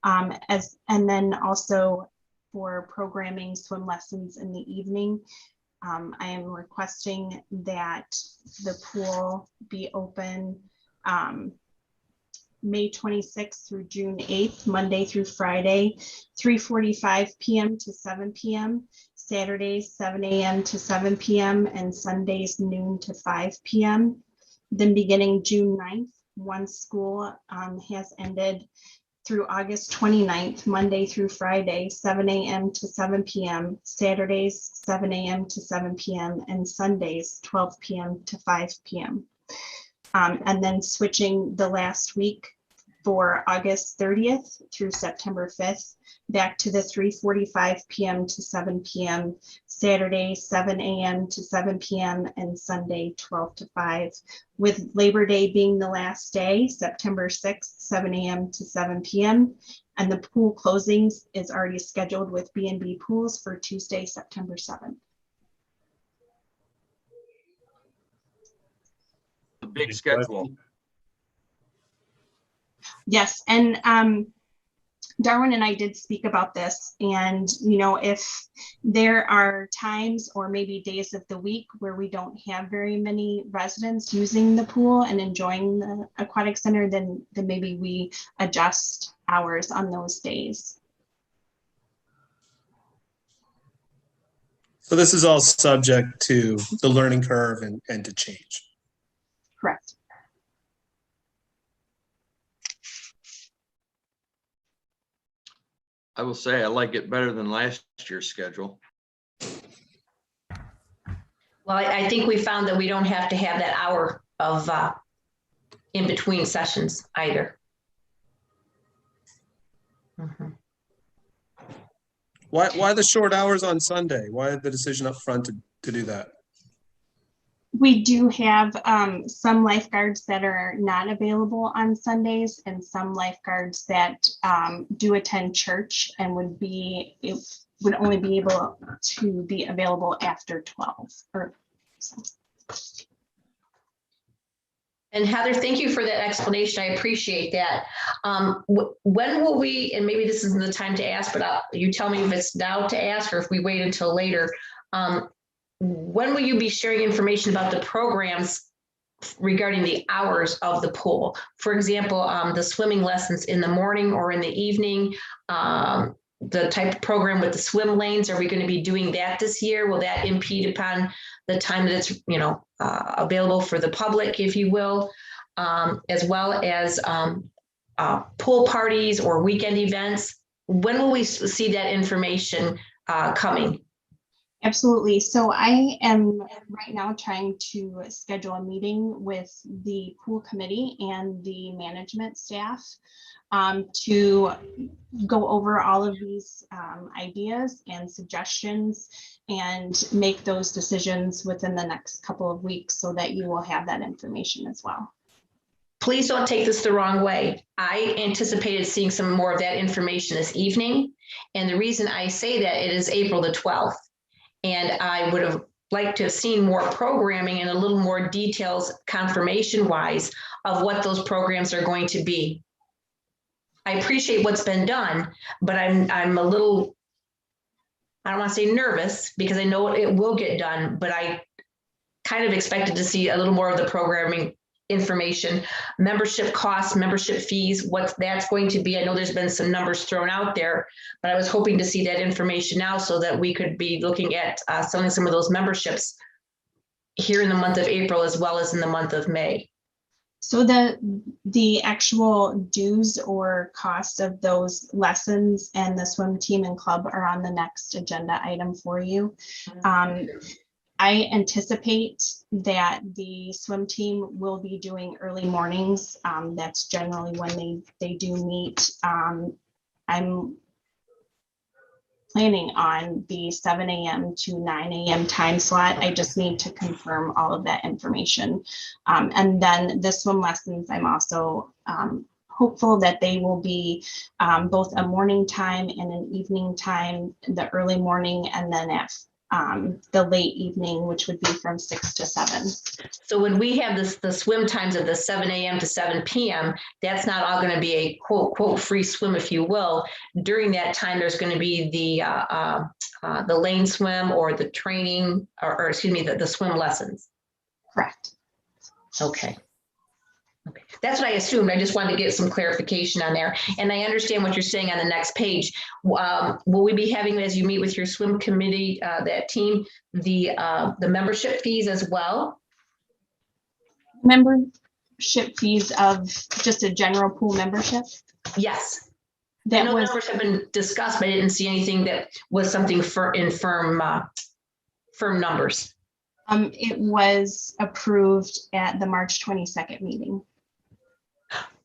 and then also for programming swim lessons in the evening. I am requesting that the pool be open May 26th through June 8th, Monday through Friday, 3:45 p.m. to 7 p.m., Saturdays 7 a.m. to 7 p.m., and Sundays noon to 5 p.m. Then beginning June 9th, once school has ended, through August 29th, Monday through Friday, 7 a.m. to 7 p.m., Saturdays 7 a.m. to 7 p.m., and Sundays 12 p.m. to 5 p.m. And then switching the last week for August 30th through September 5th, back to the 3:45 p.m. to 7 p.m., Saturday 7 a.m. to 7 p.m., and Sunday 12 to 5, with Labor Day being the last day, September 6th, 7 a.m. to 7 p.m. And the pool closings is already scheduled with B&B Pools for Tuesday, September 7th. A big schedule. Yes, and Darwin and I did speak about this, and if there are times or maybe days of the week where we don't have very many residents using the pool and enjoying the aquatic center, then maybe we adjust hours on those days. So this is all subject to the learning curve and to change. Correct. I will say I like it better than last year's schedule. Well, I think we found that we don't have to have that hour of in between sessions either. Mm-hmm. Why the short hours on Sunday? Why the decision up front to do that? We do have some lifeguards that are not available on Sundays, and some lifeguards that do attend church and would only be able to be available after 12 or so. And Heather, thank you for that explanation. I appreciate that. When will we, and maybe this isn't the time to ask, but you tell me if it's now to ask or if we wait until later. When will you be sharing information about the programs regarding the hours of the pool? For example, the swimming lessons in the morning or in the evening, the type of program with the swim lanes, are we going to be doing that this year? Will that impede upon the time that it's, available for the public, if you will, as well as pool parties or weekend events? When will we see that information coming? Absolutely. So I am right now trying to schedule a meeting with the pool committee and the management staff to go over all of these ideas and suggestions and make those decisions within the next couple of weeks so that you will have that information as well. Please don't take this the wrong way. I anticipated seeing some more of that information this evening. And the reason I say that, it is April the 12th. And I would have liked to have seen more programming and a little more details confirmation wise of what those programs are going to be. I appreciate what's been done, but I'm a little, I don't want to say nervous because I know it will get done, but I kind of expected to see a little more of the programming information, membership costs, membership fees, what that's going to be. I know there's been some numbers thrown out there, but I was hoping to see that information now so that we could be looking at selling some of those memberships here in the month of April as well as in the month of May. So the actual dues or cost of those lessons and the swim team and club are on the next agenda item for you. I anticipate that the swim team will be doing early mornings. That's generally when they do meet. I'm planning on the 7 a.m. to 9 a.m. time slot. I just need to confirm all of that information. And then the swim lessons, I'm also hopeful that they will be both a morning time and an evening time, the early morning, and then at the late evening, which would be from 6 to 7. So when we have the swim times of the 7 a.m. to 7 p.m., that's not all going to be a quote free swim, if you will. During that time, there's going to be the lane swim or the training, or excuse me, the swim lessons. Correct. Okay. Okay, that's what I assumed. I just wanted to get some clarification on there. And I understand what you're saying on the next page. Will we be having, as you meet with your swim committee, that team, the membership fees as well? Membership fees of just a general pool membership? Yes. That I know was, numbers have been discussed, but I didn't see anything that was something in firm numbers. It was approved at the March 22nd meeting.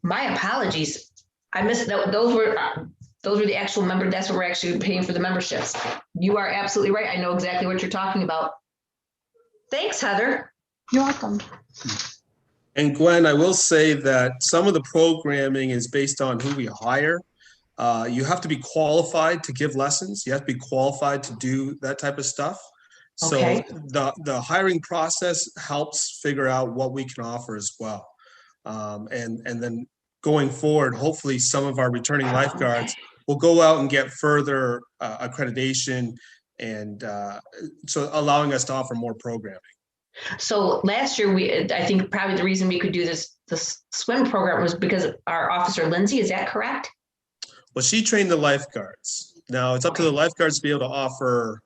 My apologies. I missed that. Those were the actual members. That's what we're actually paying for the memberships. You are absolutely right. I know exactly what you're talking about. Thanks, Heather. You're welcome. And Gwen, I will say that some of the programming is based on who we hire. You have to be qualified to give lessons. You have to be qualified to do that type of stuff. Okay. So the hiring process helps figure out what we can offer as well. And then going forward, hopefully some of our returning lifeguards will go out and get further accreditation, and so allowing us to offer more programming. So last year, I think probably the reason we could do this swim program was because of our officer, Lindsay. Is that correct? Well, she trained the lifeguards. Now it's up to the lifeguards to be able to offer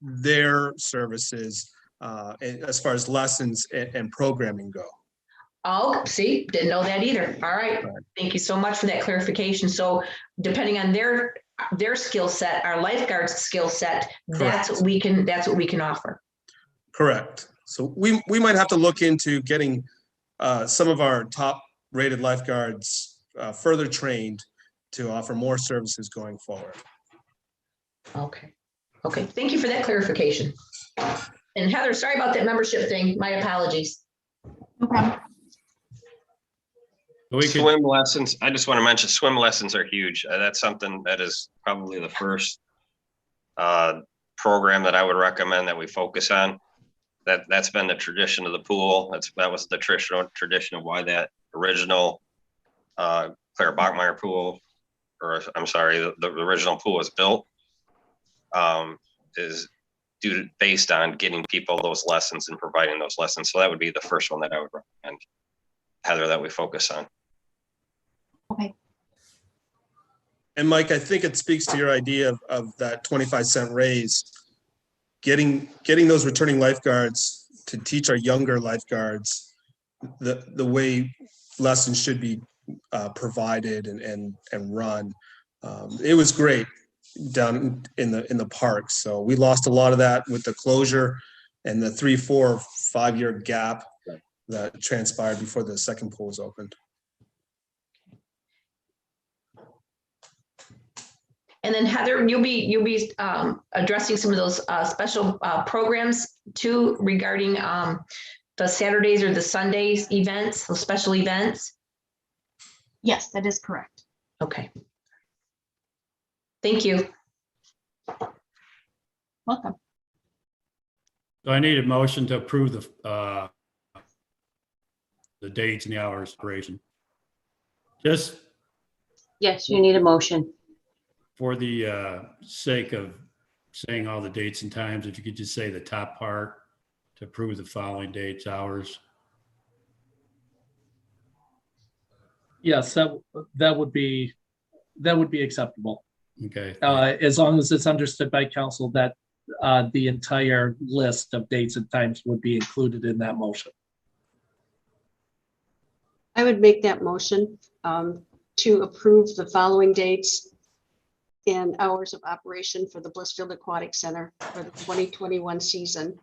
their services as far as lessons and programming go. Oh, see, didn't know that either. All right. Thank you so much for that clarification. So depending on their skill set, our lifeguards skill set, that's what we can offer. Correct. So we might have to look into getting some of our top rated lifeguards further trained to offer more services going forward. Okay. Okay. Thank you for that clarification. And Heather, sorry about that membership thing. My apologies. No problem. Swim lessons. I just want to mention swim lessons are huge. That's something that is probably the first program that I would recommend that we focus on. That's been the tradition of the pool. That was the tradition of why that original Clara Bachmeyer pool, or I'm sorry, the original pool was built, is based on getting people those lessons and providing those lessons. So that would be the first one that I would recommend, Heather, that we focus on. Okay. And Mike, I think it speaks to your idea of that 25-cent raise, getting those returning lifeguards to teach our younger lifeguards the way lessons should be provided and run. It was great down in the park. So we lost a lot of that with the closure and the 3, 4, 5 year gap that transpired before the second pool was opened. And then Heather, you'll be addressing some of those special programs too regarding the Saturdays or the Sundays events, those special events. Yes, that is correct. Okay. Thank you. Welcome. So I need a motion to approve the dates and the hours of operation. Just Yes, you need a motion. For the sake of saying all the dates and times, if you could just say the top part to approve the following dates, hours. Yes, that would be acceptable. Okay. As long as it's understood by council that the entire list of dates and times would be included in that motion. I would make that motion to approve the following dates and hours of operation for the Blissfield Aquatic Center for the 2021 season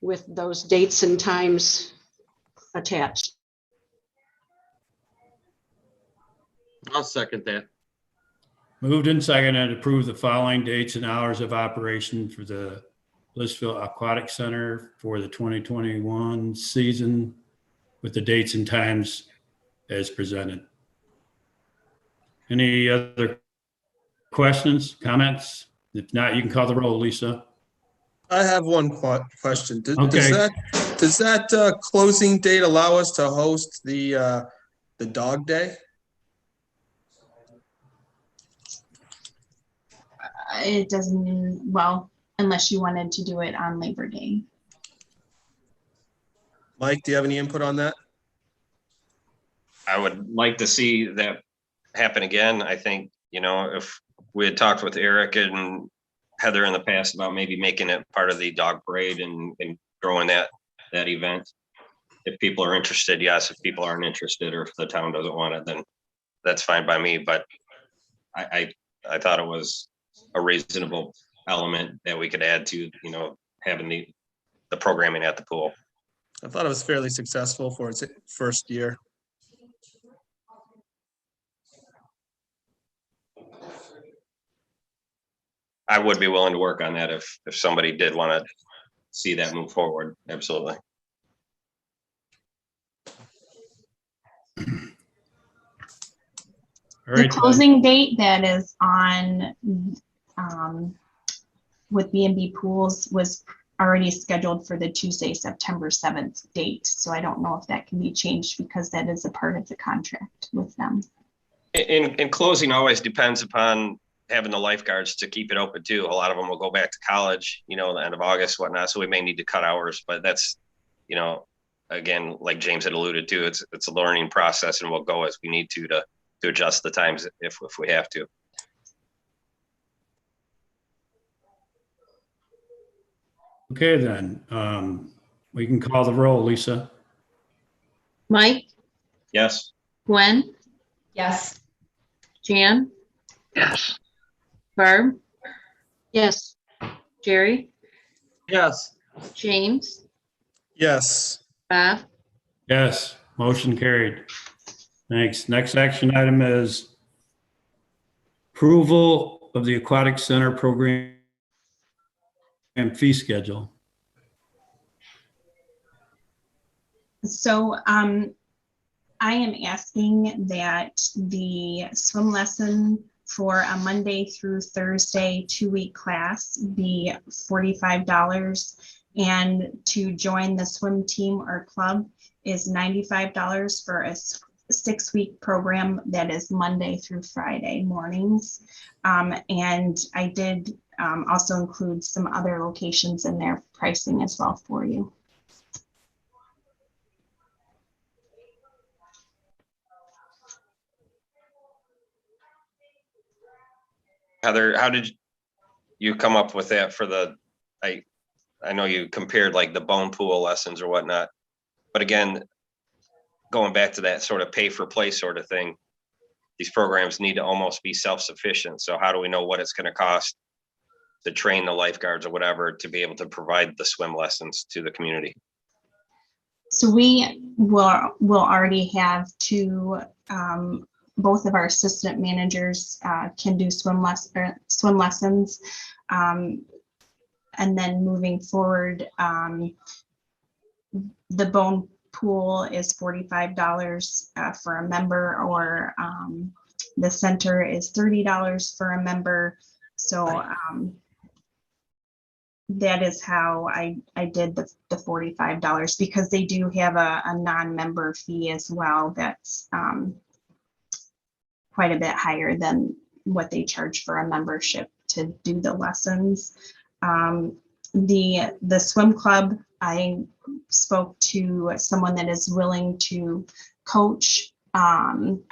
with those dates and times attached. I'll second that. Moved and seconded to approve the following dates and hours of operation for the Blissfield Aquatic Center for the 2021 season with the dates and times as presented. Any other questions, comments? If not, you can call the roll, Lisa. I have one question. Okay. Does that closing date allow us to host the dog day? It doesn't, well, unless you wanted to do it on Labor Day. Mike, do you have any input on that? I would like to see that happen again. I think, if we had talked with Eric and Heather in the past about maybe making it part of the dog parade and growing that event. If people are interested, yes. If people aren't interested or if the town doesn't want it, then that's fine by me. But I thought it was a reasonable element that we could add to, having the programming at the pool. I thought it was fairly successful for its first year. I would be willing to work on that if somebody did want to see that move forward. Absolutely. All right. The closing date that is on with B&B Pools was already scheduled for the Tuesday, September 7th date. So I don't know if that can be changed because that is a part of the contract with them. In closing always depends upon having the lifeguards to keep it open too. A lot of them will go back to college, the end of August, whatnot. So we may need to cut hours, but that's, again, like James had alluded to, it's a learning process and we'll go as we need to adjust the times if we have to. Okay, then we can call the roll, Lisa. Mike, Yes. Gwen, Yes. Jan, Yes. Barb, yes, Jerry, Yes. James, Yes. Bob, Yes, motion carried. Thanks. Next action item is approval of the Aquatic Center program and fee schedule. So I am asking that the swim lesson for a Monday through Thursday 2-week class be $45, and to join the swim team or club is $95 for a 6-week program that is Monday through Friday mornings. And I did also include some other locations in their pricing as well for you. Heather, how did you come up with that for I know you compared like the bone pool lessons or whatnot, but again, going back to that sort of pay for play sort of thing, these programs need to almost be self-sufficient. So how do we know what it's going to cost to train the lifeguards or whatever to be able to provide the swim lessons to the community? So we will already have both of our assistant managers can do swim lessons. And then moving forward, the bone pool is $45 for a member, or the center is $30 for a member. So that is how I did the $45, because they do have a non-member fee as well. That's quite a bit higher than what they charge for a membership to do the lessons. The swim club, I spoke to someone that is willing to coach, and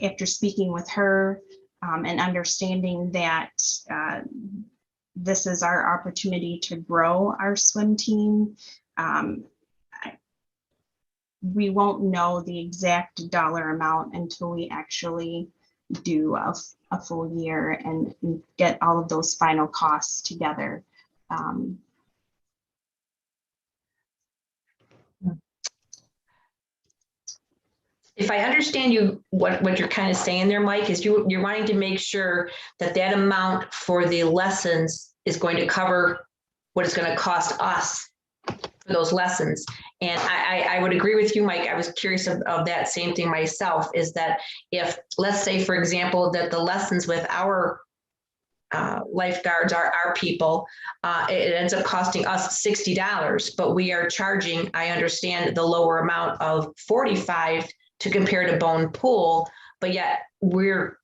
after speaking with her and understanding that this is our opportunity to grow our swim team, we won't know the exact dollar amount until we actually do a full year and get all of those final costs together. If I understand you, what you're kind of saying there, Mike, is you're wanting to make sure that that amount for the lessons is going to cover what it's going to cost us for those lessons. And I would agree with you, Mike. I was curious of that same thing myself, is that if, let's say, for example, that the lessons with our lifeguards, our people, it ends up costing us $60, but we are charging, I understand, the lower amount of $45 to compare to Bone Pool, but yet we're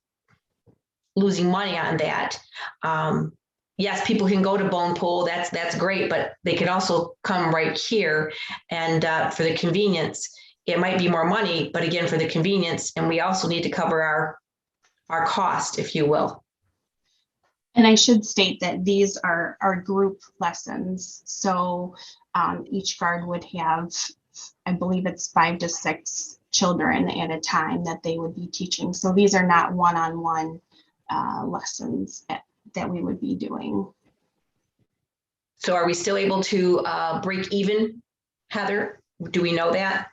losing money on that. Yes, people can go to Bone Pool, that's great, but they can also come right here. And for the convenience, it might be more money, but again, for the convenience, and we also need to cover our cost, if you will. And I should state that these are our group lessons. So each guard would have, I believe it's 5 to 6 children at a time that they would be teaching. So these are not one-on-one lessons that we would be doing. So are we still able to break even, Heather? Do we know that?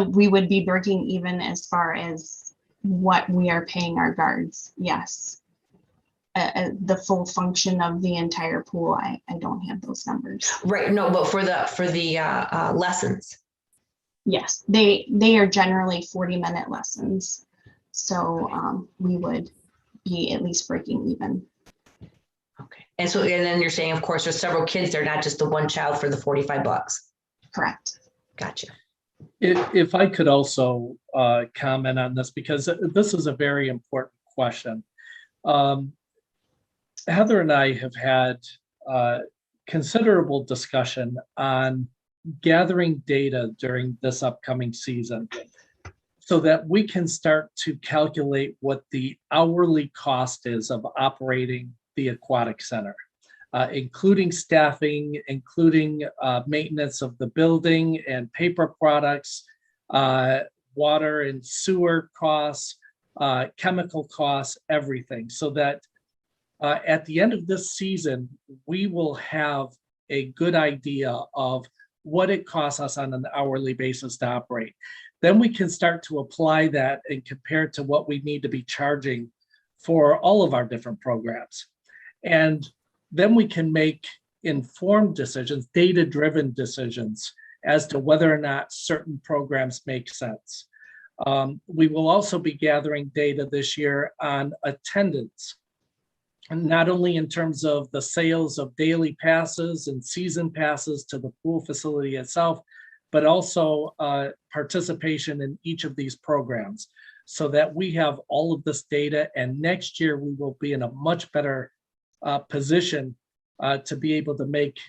We would be breaking even as far as what we are paying our guards, yes. The full function of the entire pool, I don't have those numbers. Right, no, but for the lessons. Yes, they are generally 40-minute lessons. So we would be at least breaking even. Okay. And then you're saying, of course, there's several kids there, not just the one child for the $45. Correct. Gotcha. If I could also comment on this, because this is a very important question. Heather and I have had considerable discussion on gathering data during this upcoming season so that we can start to calculate what the hourly cost is of operating the aquatic center, including staffing, including maintenance of the building and paper products, water and sewer costs, chemical costs, everything, so that at the end of this season, we will have a good idea of what it costs us on an hourly basis to operate. Then we can start to apply that and compare it to what we need to be charging for all of our different programs. And then we can make informed decisions, data-driven decisions as to whether or not certain programs make sense. We will also be gathering data this year on attendance, and not only in terms of the sales of daily passes and season passes to the pool facility itself, but also participation in each of these programs, so that we have all of this data, and next year we will be in a much better position to be able to make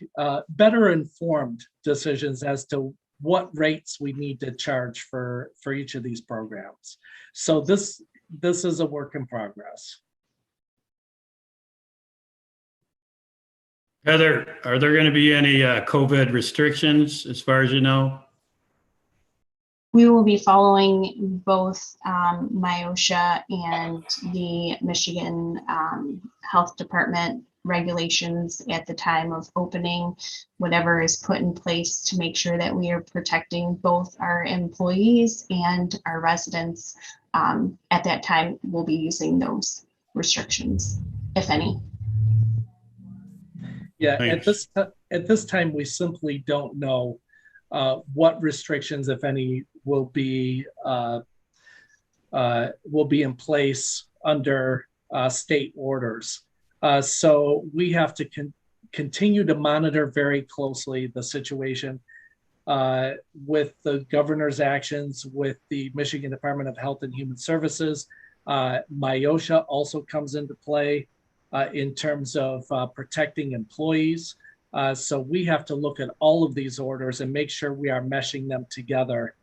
better informed decisions as to what rates we need to charge for each of these programs. So this is a work in progress. Heather, are there going to be any COVID restrictions as far as you know? We will be following both MIOSHA and the Michigan Health Department regulations at the time of opening, whatever is put in place to make sure that we are protecting both our employees and our residents. At that time, we'll be using those restrictions, if any. Yeah, Thanks. at this time, we simply don't know what restrictions, if any, will be in place under state orders. So we have to continue to monitor very closely the situation with the governor's actions, with the Michigan Department of Health and Human Services. MIOSHA also comes into play in terms of protecting employees. So we have to look at all of these orders and make sure we are meshing them together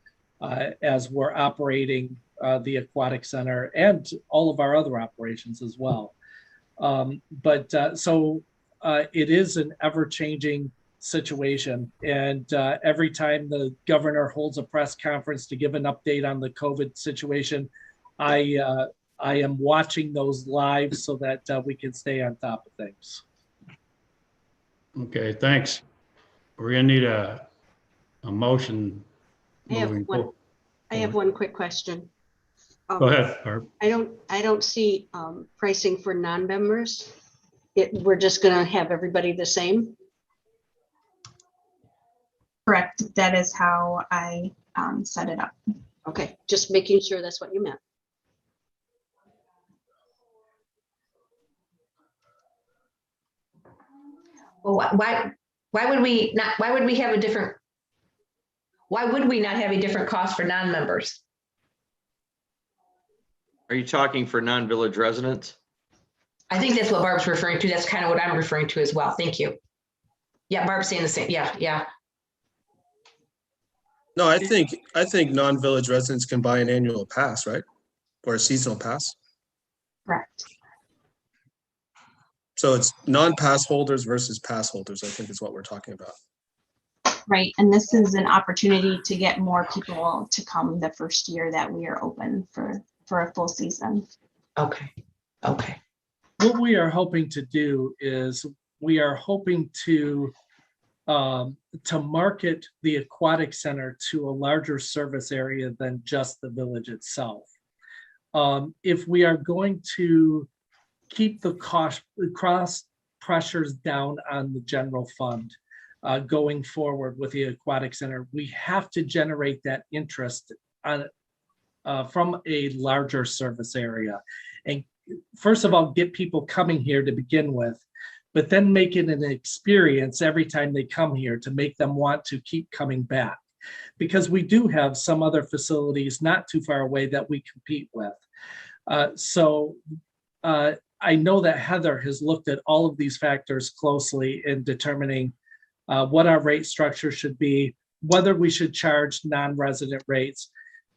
as we're operating the aquatic center and all of our other operations as well. So it is an ever-changing situation. And every time the governor holds a press conference to give an update on the COVID situation, I am watching those live so that we can stay on top of things. Okay, thanks. We're gonna need a motion moving forward. I have one quick question. Go ahead, Barb. I don't see pricing for non-members. We're just gonna have everybody the same. Correct. That is how I set it up. Okay, just making sure that's what you meant. Well, why would we not have a different cost for non-members? Are you talking for non-village residents? I think that's what Barb's referring to. That's kind of what I'm referring to as well. Thank you. Yeah, Barb's saying the same. Yeah. No, I think non-village residents can buy an annual pass, right? Or a seasonal pass. Correct. So it's non-pass holders versus pass holders, I think is what we're talking about. Right. And this is an opportunity to get more people to come the first year that we are open for a full season. Okay. What we are hoping to do is we are hoping to market the aquatic center to a larger service area than just the village itself. If we are going to keep the cost pressures down on the general fund going forward with the aquatic center, we have to generate that interest from a larger service area. And first of all, get people coming here to begin with, but then make it an experience every time they come here to make them want to keep coming back. Because we do have some other facilities not too far away that we compete with. I know that Heather has looked at all of these factors closely in determining what our rate structure should be, whether we should charge non-resident rates.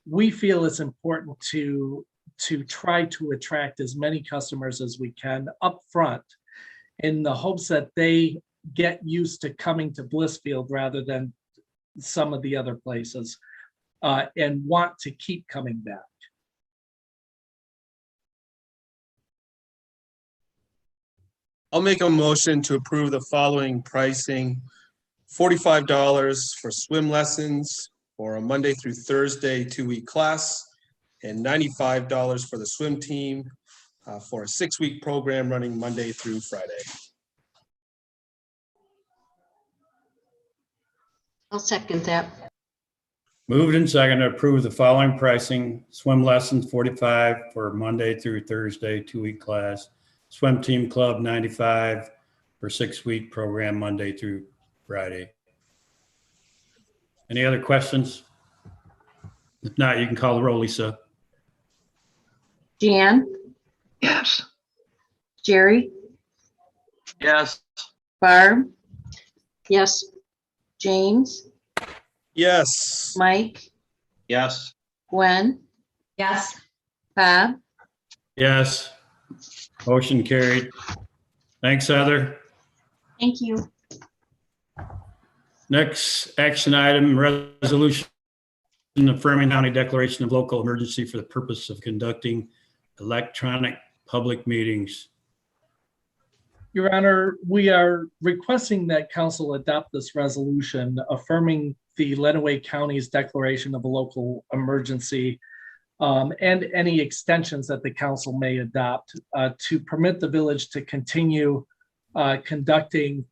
We feel it's important to try to attract as many customers as we can up front in the hopes that they get used to coming to Blissfield rather than some of the other places and want to keep coming back. I'll make a motion to approve the following pricing: $45 for swim lessons for a Monday through Thursday 2-week class, and $95 for the swim team for a 6-week program running Monday through Friday. I'll second that. Moved and seconded to approve the following pricing: swim lessons, $45 for Monday through Thursday 2-week class, swim team club, $95 for 6-week program Monday through Friday. Any other questions? If not, you can call the roll, Lisa. Jan, Yes. Jerry, Yes. Barb, Yes. James, Yes. Mike, Yes. Gwen, Yes. Bob. Yes. Motion carried. Thanks, Heather. Thank you. Next action item, resolution affirming county declaration of local emergency for the purpose of conducting electronic public meetings. Your Honor, we are requesting that council adopt this resolution affirming the Lenawee County's declaration of a local emergency and any extensions that the council may adopt to permit the village to continue conducting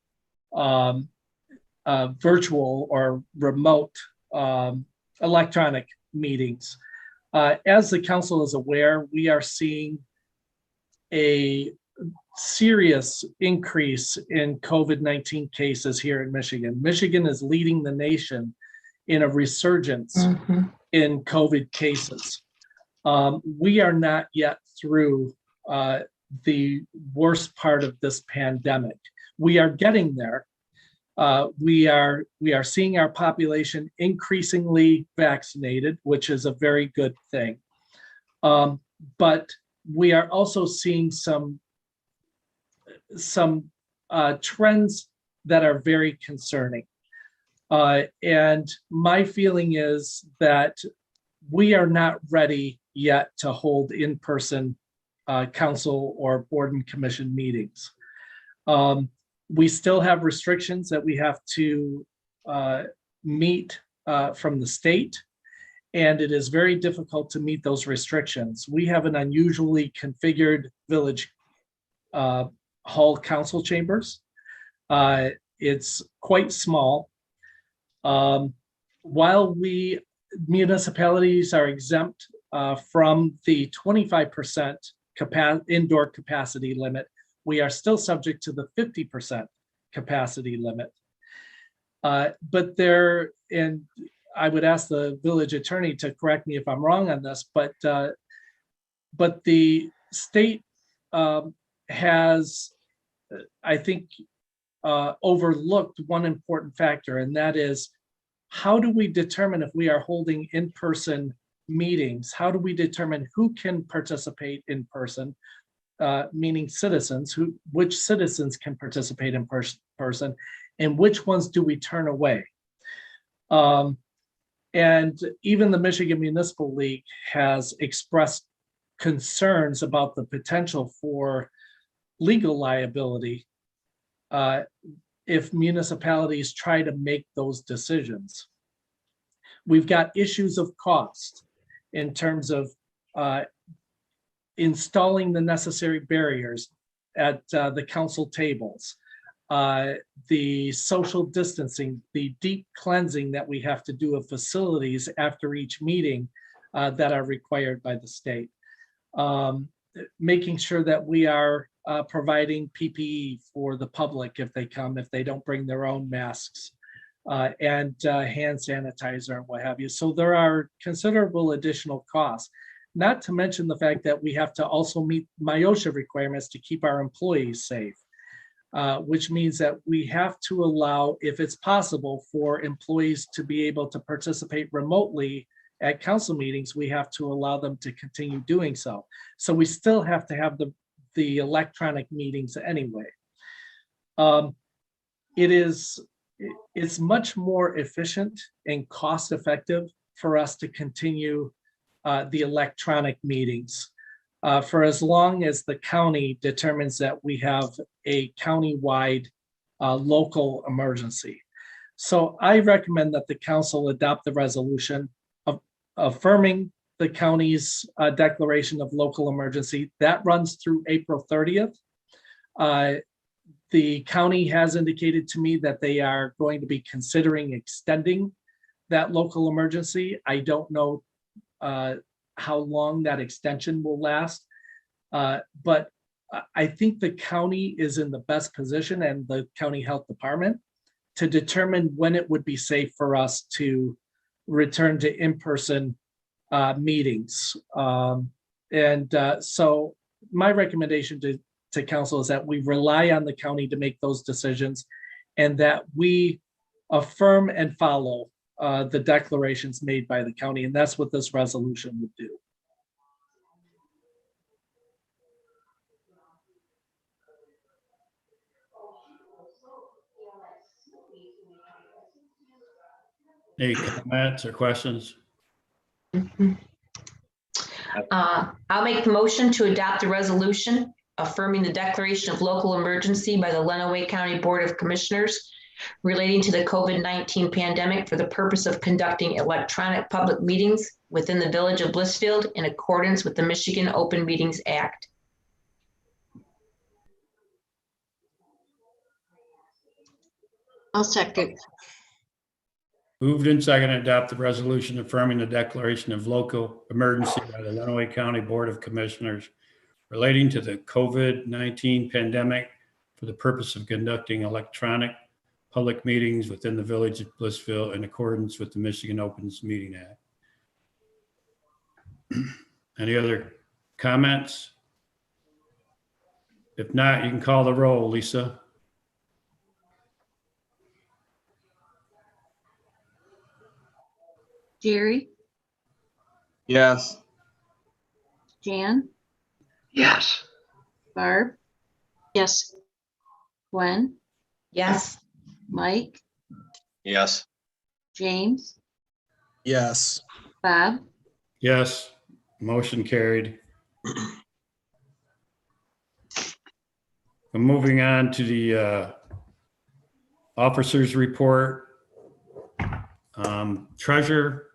virtual or remote electronic meetings. As the council is aware, we are seeing a serious increase in COVID-19 cases here in Michigan. Michigan is leading the nation in a resurgence in COVID cases. We are not yet through the worst part of this pandemic. We are getting there. We are seeing our population increasingly vaccinated, which is a very good thing. But we are also seeing some trends that are very concerning. And my feeling is that we are not ready yet to hold in-person council or board and commission meetings. We still have restrictions that we have to meet from the state, and it is very difficult to meet those restrictions. We have an unusually configured village hall council chambers. It's quite small. While municipalities are exempt from the 25% indoor capacity limit, we are still subject to the 50% capacity limit. But there, and I would ask the village attorney to correct me if I'm wrong on this, but the state has, I think, overlooked one important factor, and that is, how do we determine if we are holding in-person meetings? How do we determine who can participate in person, meaning citizens, which citizens can participate in person, and which ones do we turn away? And even the Michigan Municipal League has expressed concerns about the potential for legal liability if municipalities try to make those decisions. We've got issues of cost in terms of installing the necessary barriers at the council tables, the social distancing, the deep cleansing that we have to do of facilities after each meeting that are required by the state. Making sure that we are providing PPE for the public if they come, if they don't bring their own masks, and hand sanitizer and what have you. So there are considerable additional costs, not to mention the fact that we have to also meet MIOSHA requirements to keep our employees safe, which means that we have to allow, if it's possible, for employees to be able to participate remotely at council meetings. We have to allow them to continue doing so. So we still have to have the electronic meetings anyway. It's much more efficient and cost effective for us to continue the electronic meetings for as long as the county determines that we have a countywide local emergency. So I recommend that the council adopt the resolution affirming the county's declaration of local emergency. That runs through April 30th. The county has indicated to me that they are going to be considering extending that local emergency. I don't know how long that extension will last, but I think the county is in the best position, and the county health department, to determine when it would be safe for us to return to in-person meetings. So my recommendation to council is that we rely on the county to make those decisions, and that we affirm and follow the declarations made by the county. And that's what this resolution would do. Any comments or questions? I'll make the motion to adopt the resolution affirming the declaration of local emergency by the Lenawee County Board of Commissioners relating to the COVID-19 pandemic for the purpose of conducting electronic public meetings within the village of Blissfield in accordance with the Michigan Open Meetings Act. I'll second. Moved and seconded to adopt the resolution affirming the declaration of local emergency by the Lenawee County Board of Commissioners relating to the COVID-19 pandemic for the purpose of conducting electronic public meetings within the Village of Blissfield in accordance with the Michigan Opens Meeting Act. Any other comments? If not, you can call the roll, Lisa. Jerry, Yes. Jan, Yes. Barb, Yes. Gwen, Yes. Mike, Yes. James, Yes. Bob, Yes, motion carried. I'm moving on to the officers' report. Treasurer.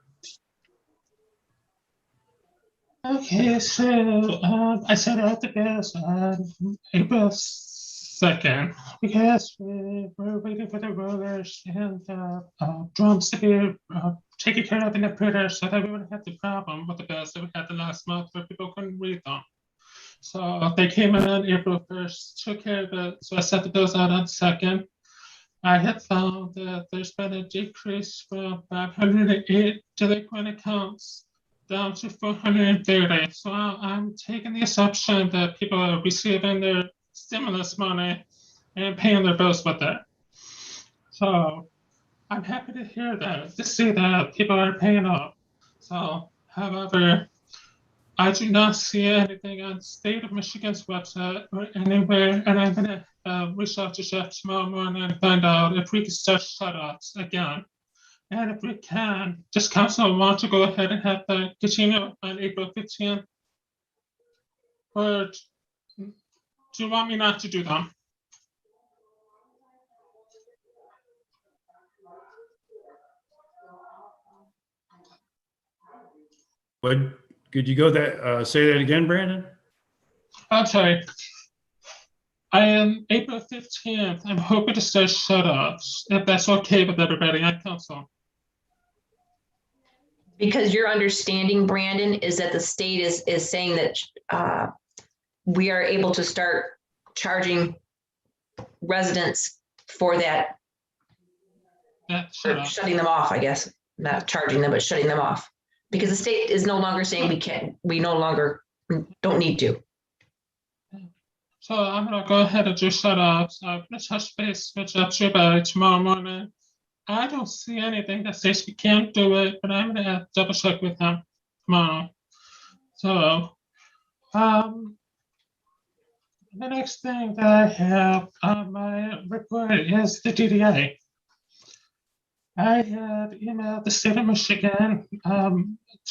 Okay, so I sent out the bills on April 2nd because we were waiting for the rollers and the drums to be taken care of in the printer so that we wouldn't have the problem with the bills that we had the last month where people couldn't read them. So they came in on April 1st, took care of it. So I sent the bills out on 2nd. I had found that there's been a decrease from 508 delinquent accounts down to 430. So I'm taking the assumption that people are receiving their stimulus money and paying their bills with it. So I'm happy to hear that, to see that people are paying up. So, however, I do not see anything on the state of Michigan's website or anywhere, and I'm going to reach out to Jeff tomorrow morning and find out if we can start shut-offs again. And if we can, does council want to go ahead and have the continue on April 15th? Or do you want me not to do them? What, could you go that, say that again, Brandon? I'm sorry. I am April 15th. I'm hoping to start shut-offs, if that's okay with everybody on council. Because your understanding, Brandon, is that the state is saying that we are able to start charging residents for that, or shutting them off, I guess, not charging them, but shutting them off. Because the state is no longer saying we no longer don't need to. So I'm gonna go ahead and do shut-offs. I'm gonna touch base with Jeff by tomorrow morning. I don't see anything that says we can't do it, but I'm gonna double check with him tomorrow. So, the next thing that I have on my report is the DDA. I had emailed the state of Michigan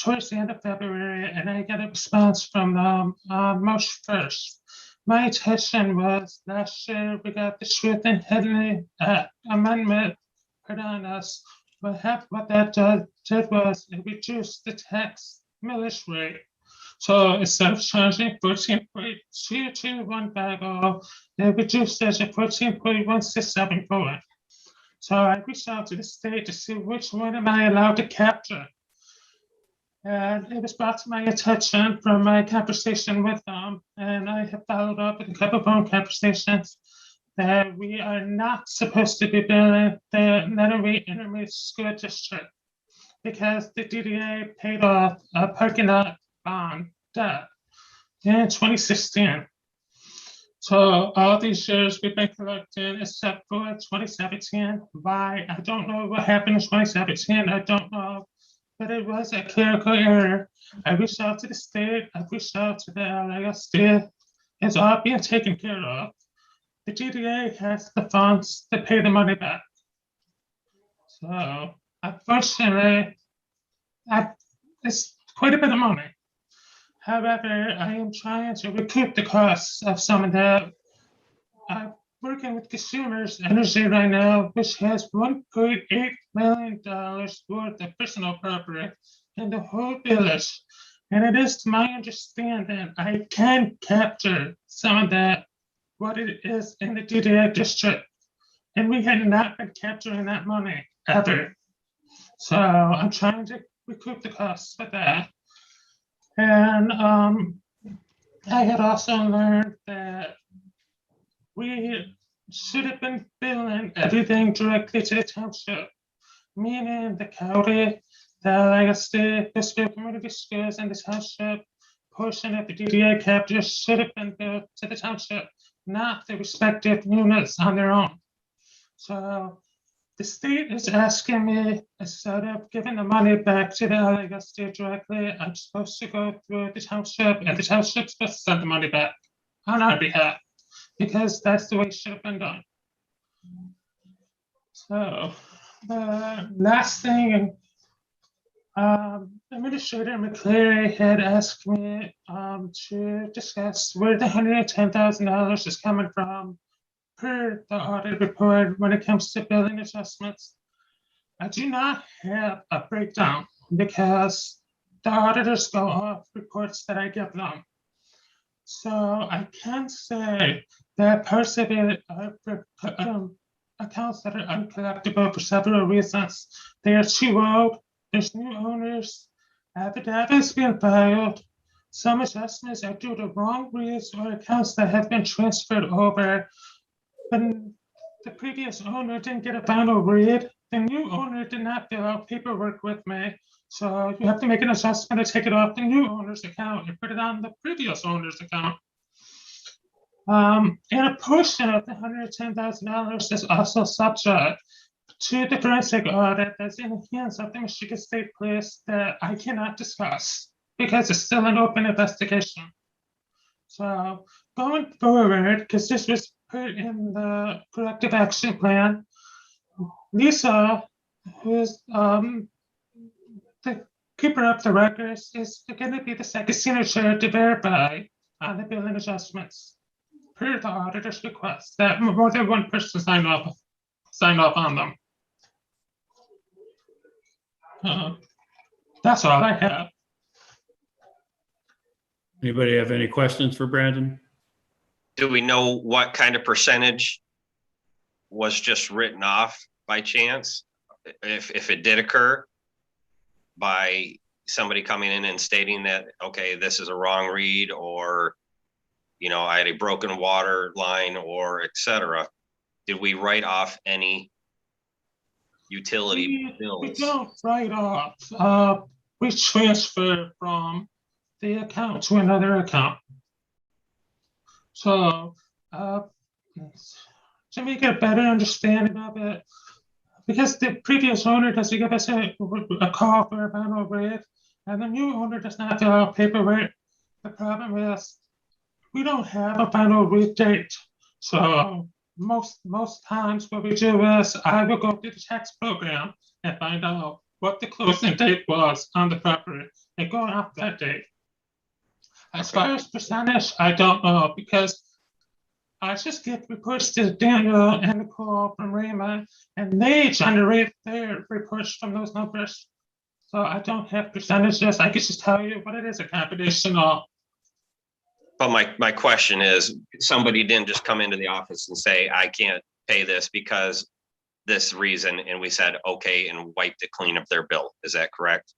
towards the end of February, and I got a response from them March 1st. My intention was last year we got the Truth in Headley amendment put on us. What that did was it reduced the tax millage rate. So instead of charging 14.22150, they reduced it to 14.1674. So I reached out to the state to see which one am I allowed to capture. And it was brought to my attention from my conversation with them, and I have followed up with a couple of phone conversations that we are not supposed to be billing the Netherby Intermediate School District because the DDA paid off a parking lot bond debt in 2016. So all these years we've been collecting except for 2017. Why? I don't know what happened in 2017. I don't know. But it was a clerical error. I reached out to the state. I reached out to the LASD. It's all being taken care of. The GDA has the funds to pay the money back. So unfortunately, it's quite a bit of money. However, I am trying to recoup the costs of some of that. I'm working with Consumers Energy right now, which has $1.8 million worth of personal property in the whole village. And it is to my understanding I can capture some of that, what it is in the DDA district. And we had not been capturing that money ever. So I'm trying to recoup the costs for that. And I had also learned that should have been billing everything directly to the township, meaning the county, the legacy, the school community schools, and the township portion of the DDA capture should have been billed to the township, not the respective units on their own. So the state is asking me, instead of giving the money back to the legacy directly, I'm supposed to go through the township, and the township's supposed to send the money back on our behalf, because that's the way it should have been done. So the last thing, Administrator McCleary had asked me to discuss where the $110,000 is coming from per the audit report when it comes to billing adjustments. I do not have a breakdown because the auditors go off reports that I give them. So I can say that parts of it are accounts that are uncollectible for several reasons. They are too old, there's new owners, affidavits being filed, some adjustments are due to wrong reads or accounts that have been transferred over. When the previous owner didn't get a final read, the new owner did not fill out paperwork with me. So you have to make an adjustment to take it off the new owner's account and put it on the previous owner's account. And a portion of the $110,000 is also subject to the forensic audit that's in the hands of the Michigan State Police that I cannot discuss because it's still an open investigation. So going forward, because this was put in the corrective action plan, Lisa, who's the keeper of the records, is going to be the second signature to verify on the billing adjustments per the auditor's request that more than one person sign off on them. That's all I have. Anybody have any questions for Brandon? Do we know what kind of percentage was just written off by chance? If it did occur by somebody coming in and stating that, okay, this is a wrong read, or, you know, I had a broken water line, or et cetera. Did we write off any utility bills? We don't write off. We transfer from the account to another account. So to make a better understanding of it, because the previous owner doesn't give us a call for a final read, and the new owner does not fill out paperwork, the problem is we don't have a final read date. So most times what we do is I will go through the tax program and find out what the closing date was on the property and go off that date. As far as percentage, I don't know, because I just get reports to Daniel and Nicole from Raymond, and they generate their reports from those numbers. So I don't have percentages. I can just tell you what it is, a combination of. But my question is, somebody didn't just come into the office and say, I can't pay this because this reason, and we said, okay, and wiped it clean up their bill. Is that correct?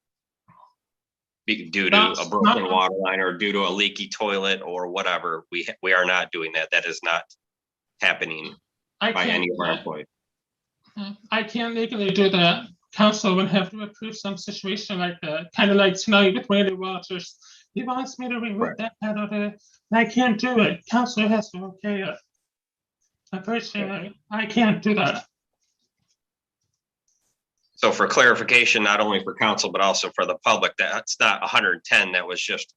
Due to a broken water line or due to a leaky toilet or whatever, we are not doing that. That is not happening by any of our employees. I can't legally do that. Council would have to approve some situation like that, kind of like tonight with Randy Walters. He wants me to remove that penalty, and I can't do it. Council has to okay it. Unfortunately, I can't do that. So for clarification, not only for council, but also for the public, that's not 110 that was just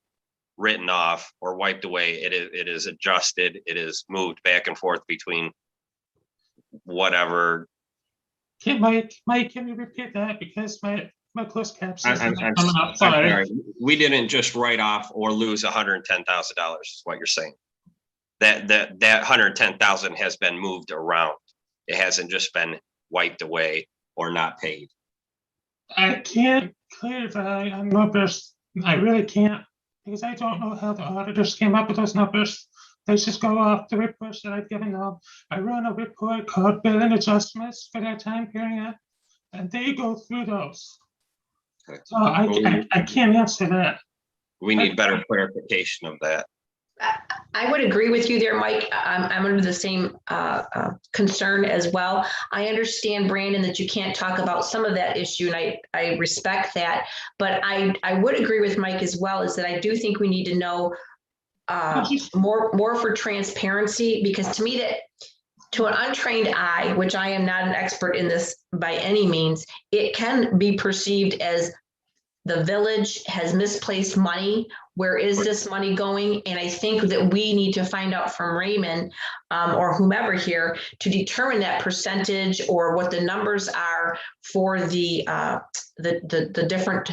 written off or wiped away. It is adjusted. It is moved back and forth between whatever. Mike, can you repeat that? Because my closed captions. I'm sorry. We didn't just write off or lose $110,000 is what you're saying. That $110,000 has been moved around. It hasn't just been wiped away or not paid. I can't clarify on numbers. I really can't, because I don't know how the auditors came up with those numbers. They just go off the reports that I've given them. I run a report called billing adjustments for that time period, and they go through those. So I can't answer that. We need better clarification of that. I would agree with you there, Mike. I'm under the same concern as well. I understand, Brandon, that you can't talk about some of that issue, and I respect that. But I would agree with Mike as well, is that I do think we need to know more for transparency, because to me, that to an untrained eye, which I am not an expert in this by any means, it can be perceived as the village has misplaced money. Where is this money going? And I think that we need to find out from Raymond or whomever here to determine that percentage or what the numbers are for the different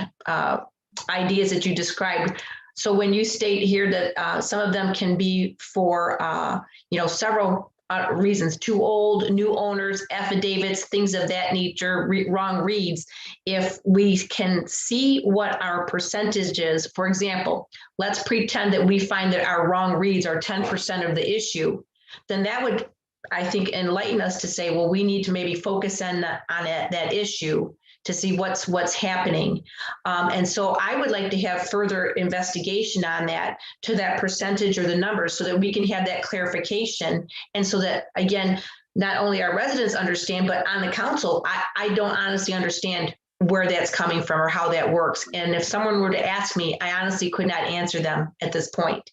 ideas that you described. So when you state here that some of them can be for several reasons, too old, new owners, affidavits, things of that nature, wrong reads. If we can see what our percentage is, for example, let's pretend that we find that our wrong reads are 10% of the issue, then that would, I think, enlighten us to say, well, we need to maybe focus on that issue to see what's happening. And so I would like to have further investigation on that, to that percentage or the numbers, so that we can have that clarification. And so that, again, not only our residents understand, but on the council, I don't honestly understand where that's coming from or how that works. And if someone were to ask me, I honestly could not answer them at this point.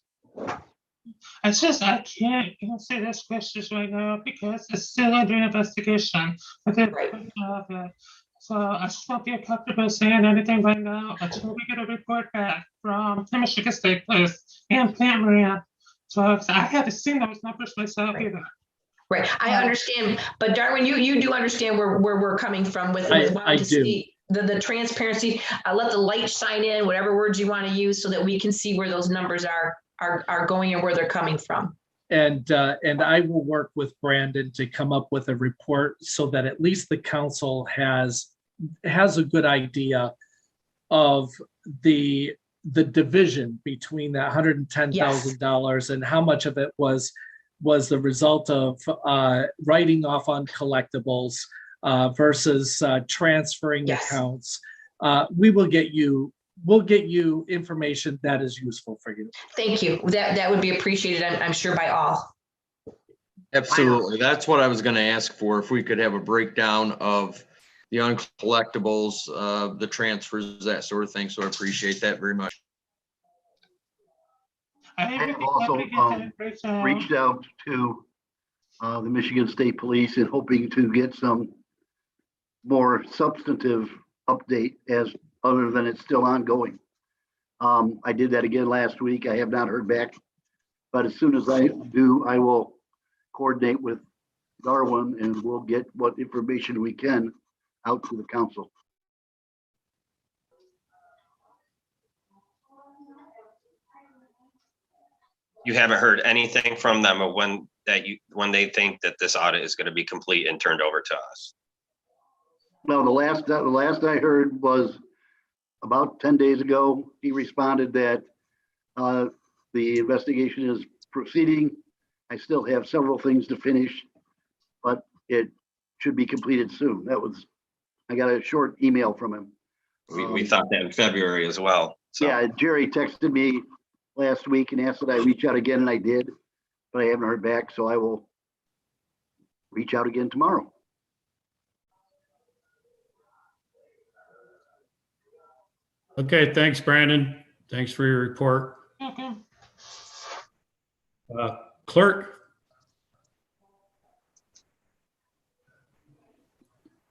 I can't answer those questions right now because it's still under investigation. So I just won't feel comfortable saying anything right now until we get a report back from the Michigan State Police and Plant Moran. So I haven't seen those numbers myself either. Right, I understand, but Darwin, you do understand where we're coming from with wanting to see the transparency. Let the light shine in, whatever words you want to use, so that we can see where those numbers are going and where they're coming from. And I will work with Brandon to come up with a report so that at least the council has a good idea of the division between that $110,000 and how much of it was the result of writing off on collectibles versus transferring accounts. We'll get you information that is useful for you. Thank you. That would be appreciated, I'm sure, by all. Absolutely. That's what I was going to ask for. If we could have a breakdown of the uncollectibles, the transfers, that sort of thing. So I appreciate that very much. I have also reached out to the Michigan State Police and hoping to get some more substantive update other than it's still ongoing. I did that again last week. I have not heard back, but as soon as I do, I will coordinate with Darwin and we'll get what information we can out to the council. You haven't heard anything from them of when they think that this audit is going to be complete and turned over to us? No, the last I heard was about 10 days ago. He responded that the investigation is proceeding. I still have several things to finish, but it should be completed soon. I got a short email from him. We thought that in February as well. So. Yeah, Jerry texted me last week and asked that I reach out again, and I did, but I haven't heard back, so I will reach out again tomorrow. Okay, thanks, Brandon. Thanks for your report. Okay.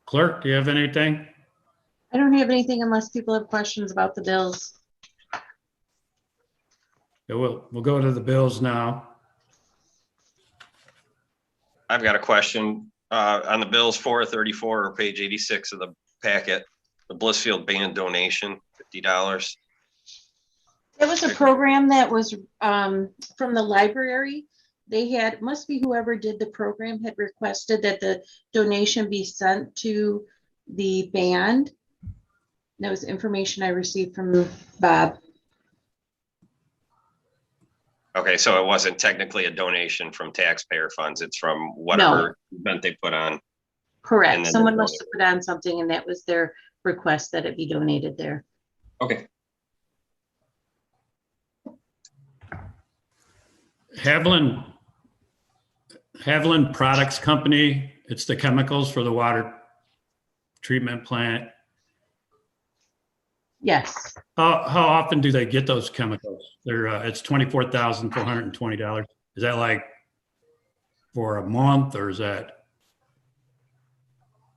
Clerk, do you have anything? I don't have anything unless people have questions about the bills. Yeah, we'll go to the bills now. I've got a question on the bills 434 or page 86 of the packet, the Blissfield band donation, $50. It was a program that was from the library. They had, must be whoever did the program had requested that the donation be sent to the band. That was information I received from Bob. Okay, so it wasn't technically a donation from taxpayer funds. It's from whatever event they put on. Correct. Someone must have put on something and that was their request that it be donated there. Okay. Haviland Products Company, it's the chemicals for the water treatment plant. Yes. How often do they get those chemicals? It's $24,420. Is that like for a month, or is that?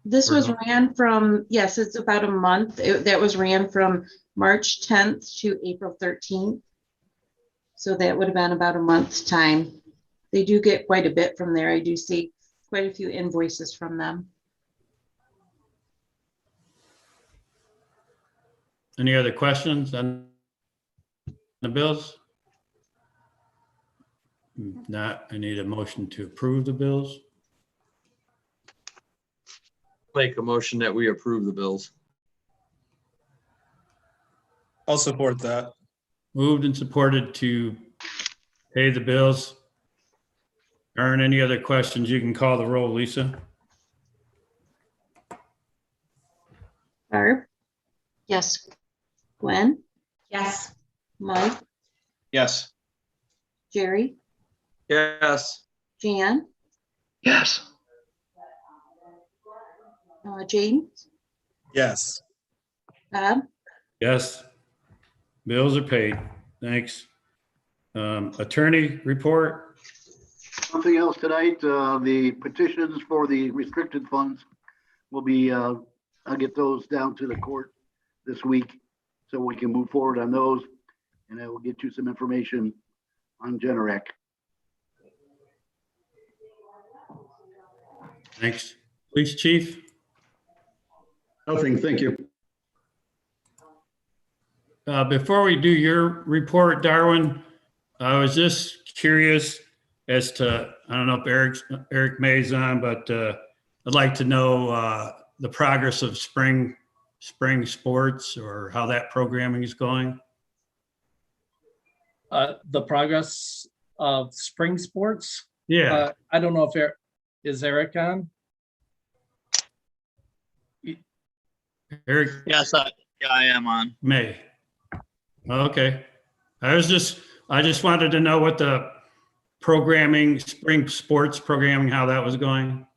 This was ran from, yes, it's about a month. That was ran from March 10th to April 13th. So that would have been about a month's time. They do get quite a bit from there. I do see quite a few invoices from them. Any other questions on the bills? If not, I need a motion to approve the bills. Make a motion that we approve the bills. I'll support that. Moved and supported to pay the bills. Aaron, any other questions? You can call the roll, Lisa. Barb, Yes. Gwen, Yes. Mike, Yes. Jerry, Yes. Jan, Yes. James, Yes. Bob, Yes. Bills are paid. Thanks. Attorney report. Something else tonight, the petitions for the restricted funds will be, I'll get those down to the court this week so we can move forward on those. And I will get you some information on Generac. Thanks. Police chief. Nothing, thank you. Before we do your report, Darwin, I was just curious as to, I don't know if Eric May's on, but I'd like to know the progress of spring sports, or how that programming is going. The progress of spring sports. Yeah. I don't know if is Eric on? Eric? Yes, I am on. May. Okay. I just wanted to know what the programming, spring sports programming, how that was going.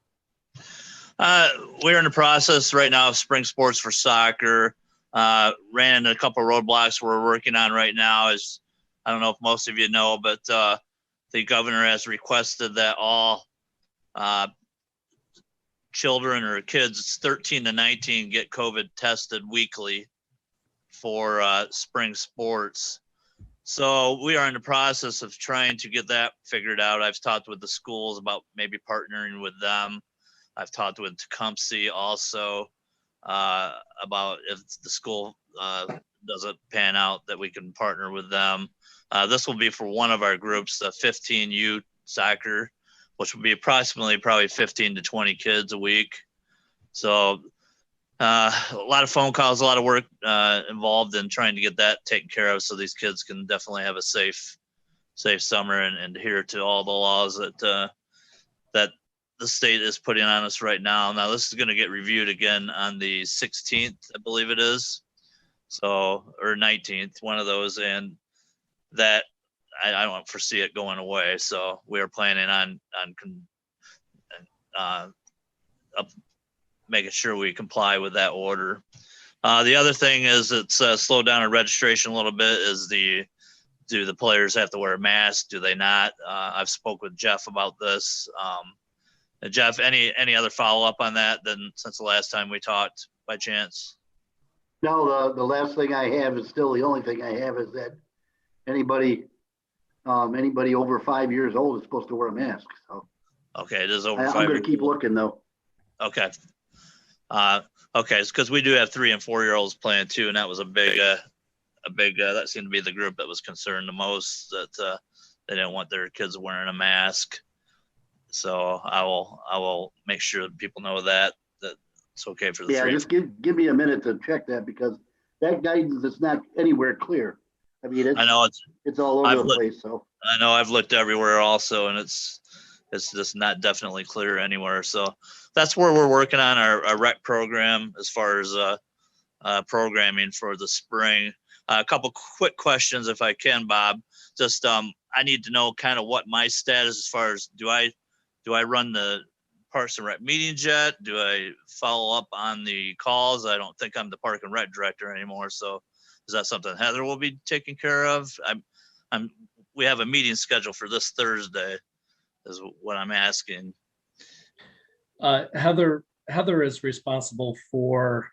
We're in the process right now of spring sports for soccer. Ran a couple of roadblocks we're working on right now. Is, I don't know if most of you know, but the governor has requested that all children or kids 13 to 19 get COVID tested weekly for spring sports. So we are in the process of trying to get that figured out. I've talked with the schools about maybe partnering with them. I've talked with Tecumseh also about if the school doesn't pan out, that we can partner with them. This will be for one of our groups, the 15U soccer, which will be approximately probably 15 to 20 kids a week. So a lot of phone calls, a lot of work involved in trying to get that taken care of, so these kids can definitely have a safe summer and adhere to all the laws that that the state is putting on us right now. Now this is going to get reviewed again on the 16th, I believe it is, so, or 19th, one of those, and that I don't foresee it going away. So we are planning on making sure we comply with that order. The other thing is it's slowed down our registration a little bit. Do the players have to wear a mask? Do they not? I've spoke with Jeff about this. Jeff, any other follow up on that than since the last time we talked by chance? No, the last thing I have is still the only thing I have is that anybody over 5 years old is supposed to wear a mask. So okay, it is over 5 I'm years. going to keep looking though. Okay. Okay, it's because we do have 3 and 4 year olds playing too, and that was a big that seemed to be the group that was concerned the most, that they didn't want their kids wearing a mask. So I will make sure that people know that it's okay for the Yeah, just give me a minute to check that, because that guidance is not anywhere clear. I mean, I know it's all over the place. So I know I've looked everywhere also, and it's just not definitely clear anywhere. So that's where we're working on our rec program as far as programming for the spring. A couple quick questions, if I can, Bob. Just I need to know kind of what my status as far as do I run the Parks and Rec meetings yet? Do I follow up on the calls? I don't think I'm the Park and Rec director anymore. So is that something Heather will be taking care of? We have a meeting scheduled for this Thursday is what I'm asking. Heather is responsible for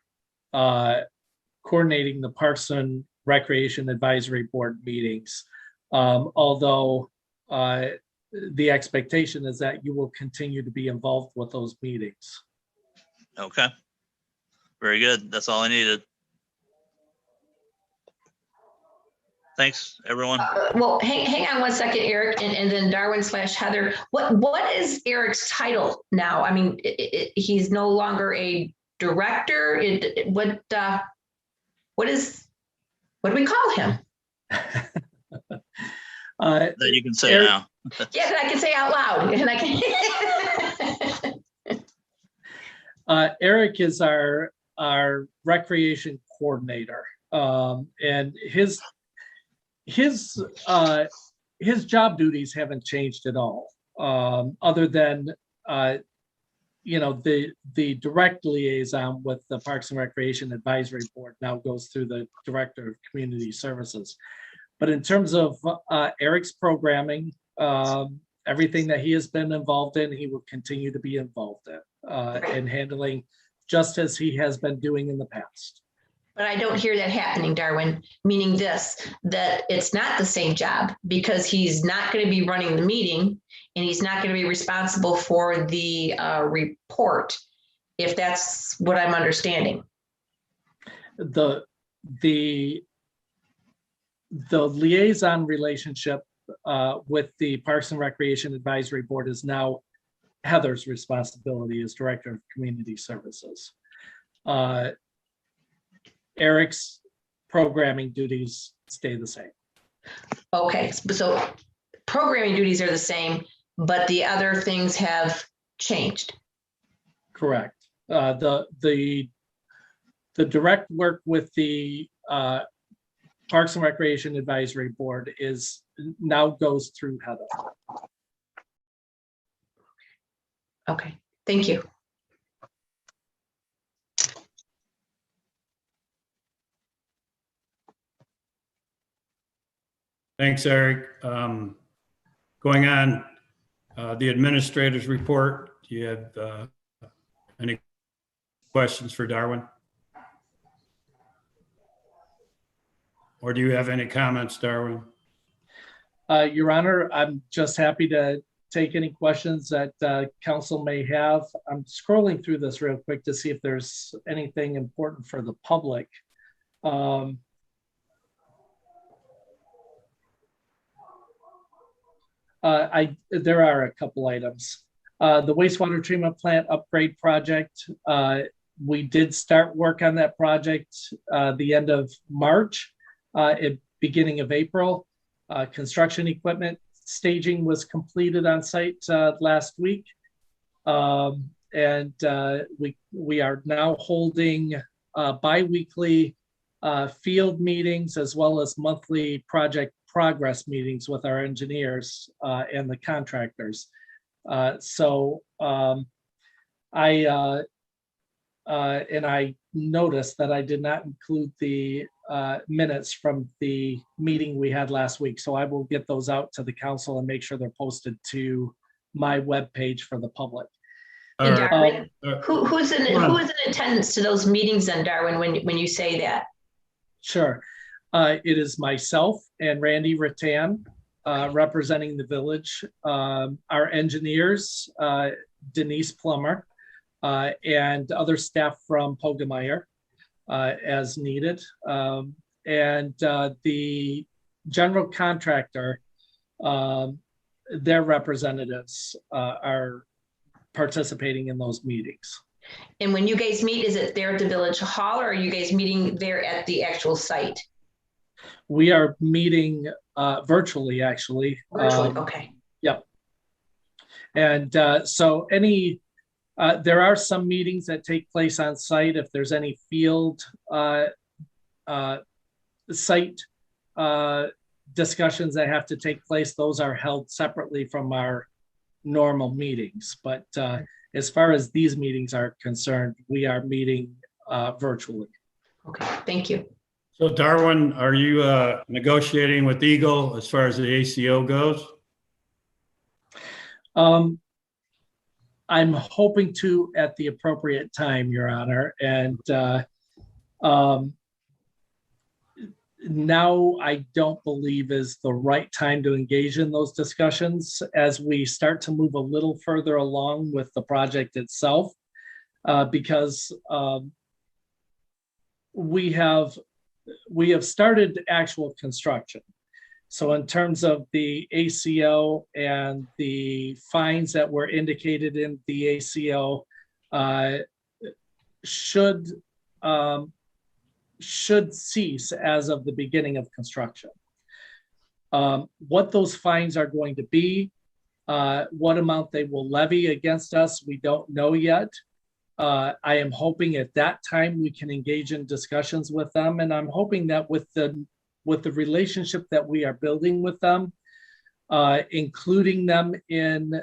coordinating the Parks and Recreation Advisory Board meetings. Although the expectation is that you will continue to be involved with those meetings. Okay. Very good. That's all I needed. Thanks, everyone. Well, hang on one second, Eric, and then Darwin / Heather. What is Eric's title now? I mean, he's no longer a director. What do we call him? That you can say Eric, now. Yeah, that I can say out loud. And I can. Eric is our recreation coordinator, and his job duties haven't changed at all, other than the direct liaison with the Parks and Recreation Advisory Board now goes through the Director of Community Services. But in terms of Eric's programming, everything that he has been involved in, he will continue to be involved in handling, just as he has been doing in the past. But I don't hear that happening, Darwin, meaning that it's not the same job, because he's not going to be running the meeting and he's not going to be responsible for the report, if that's what I'm understanding. The liaison relationship with the Parks and Recreation Advisory Board is now Heather's responsibility as Director of Community Services. Eric's programming duties stay the same. Okay, so programming duties are the same, but the other things have changed. Correct. The direct work with the Parks and Recreation Advisory Board now goes through Heather. Okay, thank you. Thanks, Eric. Going on, the administrator's report. Do you have any questions for Darwin? Or do you have any comments, Darwin? Your Honor, I'm just happy to take any questions that council may have. I'm scrolling through this real quick to see if there's anything important for the public. There are a couple items. The wastewater treatment plant upgrade project. We did start work on that project the end of March, at beginning of April. Construction equipment staging was completed on site last week. And we are now holding bi-weekly field meetings as well as monthly project progress meetings with our engineers and the contractors. I noticed that I did not include the minutes from the meeting we had last week. So I will get those out to the council and make sure they're posted to my webpage for the public. And Darwin, who's in attendance to those meetings then, Darwin, when you say that? Sure. It is myself and Randy Rattan representing the village, our engineers, Denise Plummer, and other staff from Pogemeyer as needed. And the general contractor, their representatives are participating in those meetings. And when you guys meet, is it there at the village hall, or are you guys meeting there at the actual site? We are meeting virtually, actually. Virtually, okay. Yep. And so there are some meetings that take place on site. If there's any field site discussions that have to take place, those are held separately from our normal meetings. But as far as these meetings are concerned, we are meeting virtually. Okay, thank you. So Darwin, are you negotiating with Eagle as far as the ACO goes? I'm hoping to at the appropriate time, Your Honor. And now I don't believe is the right time to engage in those discussions as we start to move a little further along with the project itself, because we have started actual construction. So in terms of the ACO and the fines that were indicated in the ACO, should cease as of the beginning of construction. What those fines are going to be, what amount they will levy against us, we don't know yet. I am hoping at that time we can engage in discussions with them, and I'm hoping that with the relationship that we are building with them, including them in,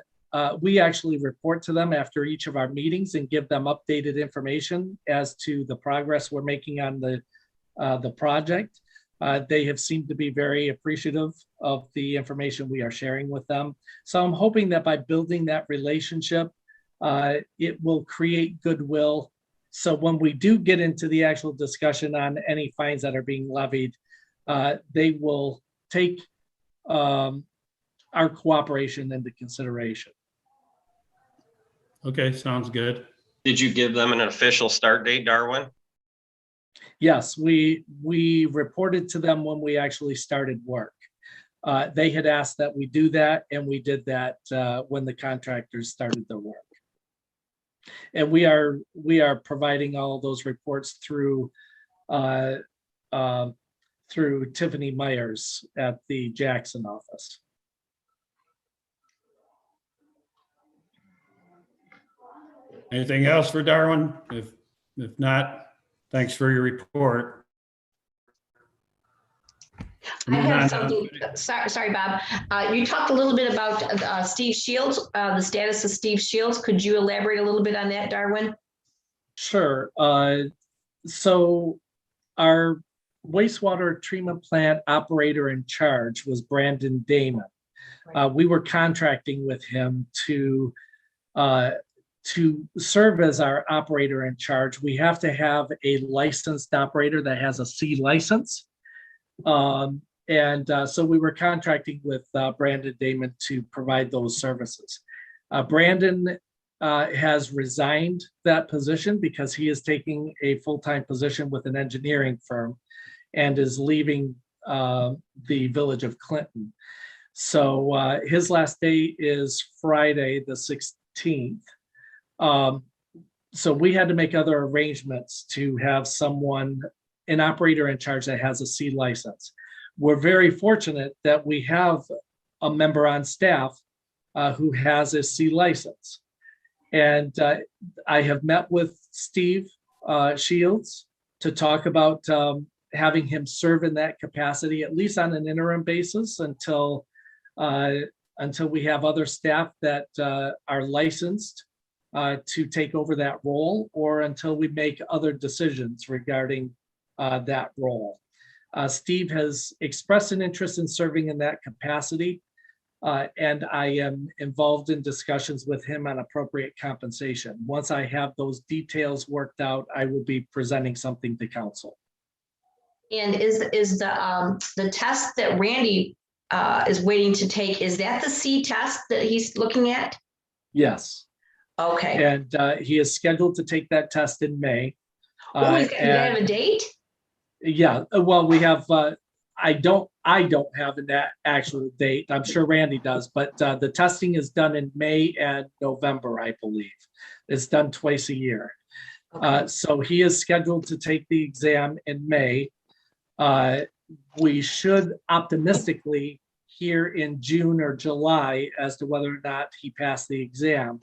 we actually report to them after each of our meetings and give them updated information as to the progress we're making on the project. They have seemed to be very appreciative of the information we are sharing with them. So I'm hoping that by building that relationship, it will create goodwill. So when we do get into the actual discussion on any fines that are being levied, they will take our cooperation into consideration. Okay, sounds good. Did you give them an official start date, Darwin? Yes, we reported to them when we actually started work. They had asked that we do that, and we did that when the contractors started their work. And we are providing all of those reports through Tiffany Myers at the Jackson office. Anything else for Darwin? If not, thanks for your report. I have something, sorry, Bob. You talked a little bit about Steve Shields, the status of Steve Shields. Could you elaborate a little bit on that, Darwin? Sure. So our wastewater treatment plant operator in charge was Brandon Damon. We were contracting with him to serve as our operator in charge. We have to have a licensed operator that has a C license. So we were contracting with Brandon Damon to provide those services. Brandon has resigned that position because he is taking a full-time position with an engineering firm and is leaving the village of Clinton. So his last day is Friday, the 16th. So we had to make other arrangements to have someone, an operator in charge that has a C license. We're very fortunate that we have a member on staff who has a C license. And I have met with Steve Shields to talk about having him serve in that capacity, at least on an interim basis until we have other staff that are licensed to take over that role, or until we make other decisions regarding that role. Steve has expressed an interest in serving in that capacity, and I am involved in discussions with him on appropriate compensation. Once I have those details worked out, I will be presenting something to council. And is the test that Randy is waiting to take, is that the C test that he's looking at? Yes. Okay. And he is scheduled to take that test in May. Oh, he's got to have a date? Yeah, well, we have, I don't have an actual date. I'm sure Randy does, but the testing is done in May and November, I believe. It's done twice a year. Okay. So he is scheduled to take the exam in May. We should optimistically hear in June or July as to whether or not he passed the exam.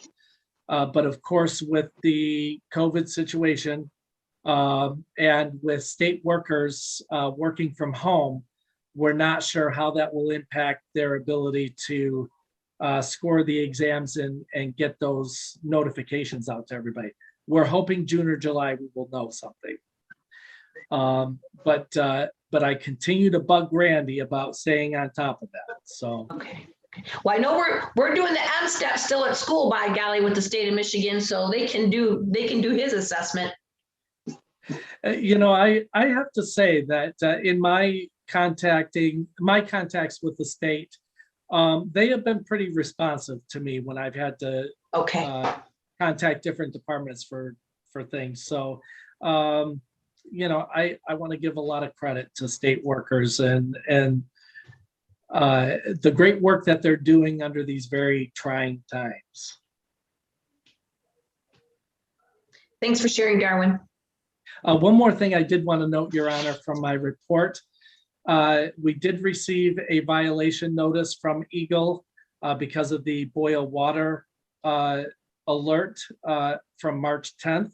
But of course, with the COVID situation, and with state workers working from home, we're not sure how that will impact their ability to score the exams and get those notifications out to everybody. We're hoping June or July we will know something. But I continue to bug Randy about staying on top of that. So Okay. Well, I know we're doing the M step still at school, by golly, with the state of Michigan, so they can do his assessment. you know, I have to say that in my contacts with the state, they have been pretty responsive to me when I've had to contact different departments for things. So, you know, I want to give a lot of credit to state workers and the great work that they're doing under these very trying times. Thanks for sharing, Darwin. One more thing I did want to note, Your Honor, from my report. We did receive a violation notice from Eagle because of the boil water alert from March 10th.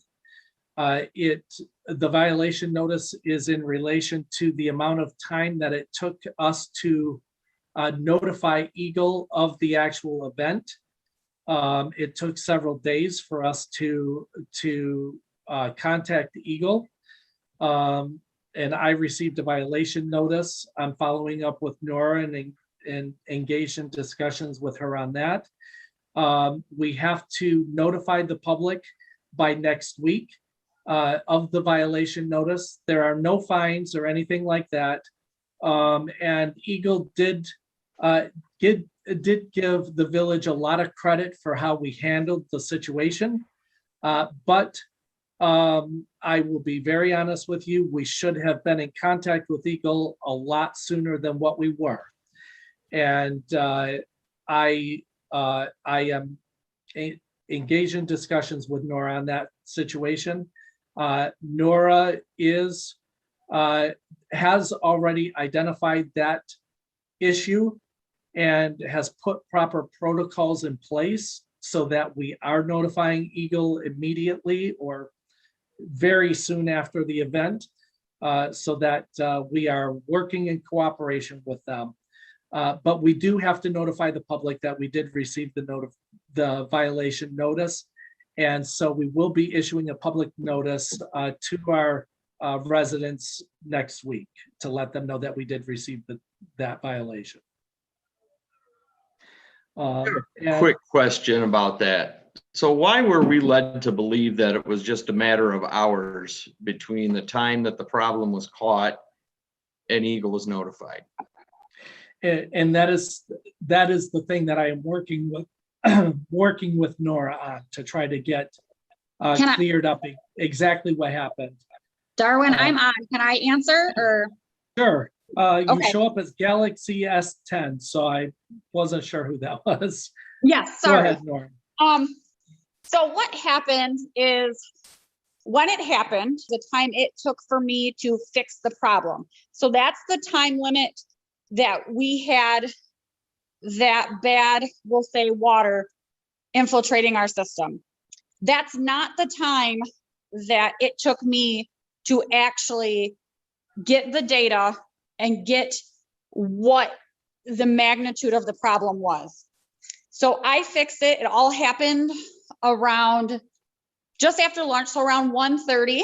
The violation notice is in relation to the amount of time that it took us to notify Eagle of the actual event. It took several days for us to contact Eagle. And I received a violation notice. I'm following up with Nora and engaged in discussions with her on that. We have to notify the public by next week of the violation notice. There are no fines or anything like that. And Eagle did give the village a lot of credit for how we handled the situation. But I will be very honest with you, we should have been in contact with Eagle a lot sooner than what we were. And I am engaged in discussions with Nora on that situation. Nora has already identified that issue and has put proper protocols in place so that we are notifying Eagle immediately or very soon after the event, so that we are working in cooperation with them. But we do have to notify the public that we did receive the violation notice. And so we will be issuing a public notice to our residents next week to let them know that we did receive that violation. Quick question about that. So why were we led to believe that it was just a matter of hours between the time that the problem was caught and Eagle was notified? And that is the thing that I am working with Nora on to try to get cleared up exactly what happened. Darwin, I'm on. Can I answer or? Sure. You show up as Galaxy S10, so I wasn't sure who that was. Yes, sorry. Go ahead, Nora. So what happened is when it happened, the time it took for me to fix the problem. So that's the time limit that we had that bad, we'll say, water infiltrating our system. That's not the time that it took me to actually get the data and get what the magnitude of the problem was. So I fixed it. It all happened around just after lunch, so around 1:30.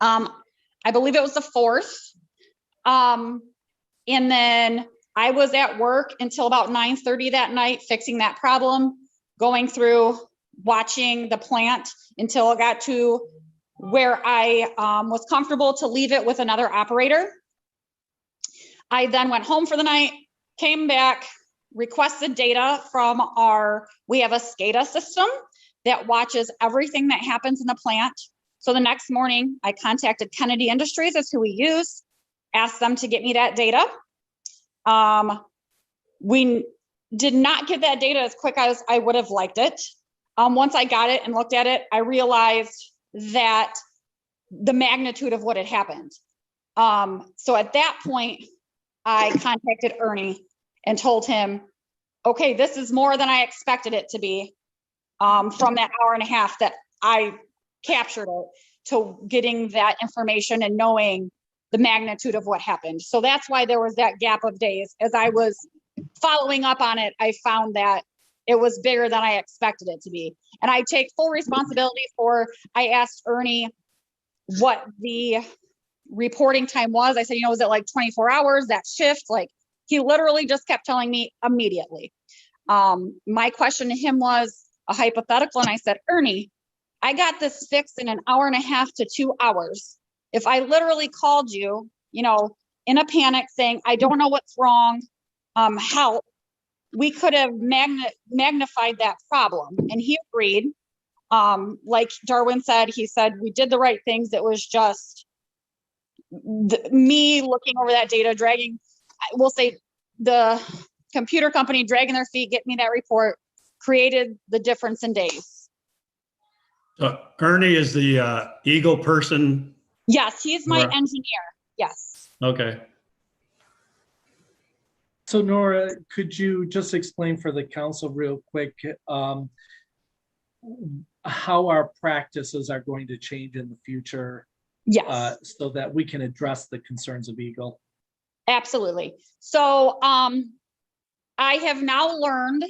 I believe it was the 4th. And then I was at work until about 9:30 that night, fixing that problem, going through, watching the plant until it got to where I was comfortable to leave it with another operator. I then went home for the night, came back, requested data from we have a SCADA system that watches everything that happens in the plant. So the next morning I contacted Kennedy Industries, that's who we use, asked them to get me that data. We did not get that data as quick as I would have liked it. Once I got it and looked at it, I realized that the magnitude of what had happened. So at that point, I contacted Ernie and told him, okay, this is more than I expected it to be, from that hour and a half that I captured it to getting that information and knowing the magnitude of what happened. So that's why there was that gap of days. As I was following up on it, I found that it was bigger than I expected it to be. And I take full responsibility for, I asked Ernie what the reporting time was. I said, you know, was it like 24 hours, that shift? Like, he literally just kept telling me immediately. My question to him was a hypothetical. And I said, Ernie, I got this fixed in an hour and a half to 2 hours. If I literally called you, you know, in a panic saying, I don't know what's wrong, help, we could have magnified that problem. And he agreed. Like Darwin said, he said, we did the right things. It was just me looking over that data, dragging, we'll say the computer company dragging their feet, get me that report, created the difference in days. Ernie is the Eagle person. Yes, he's my engineer. Yes. Okay. So Nora, could you just explain for the council real quick how our practices are going to change in the future? Yes. So that we can address the concerns of Eagle. Absolutely. So I have now learned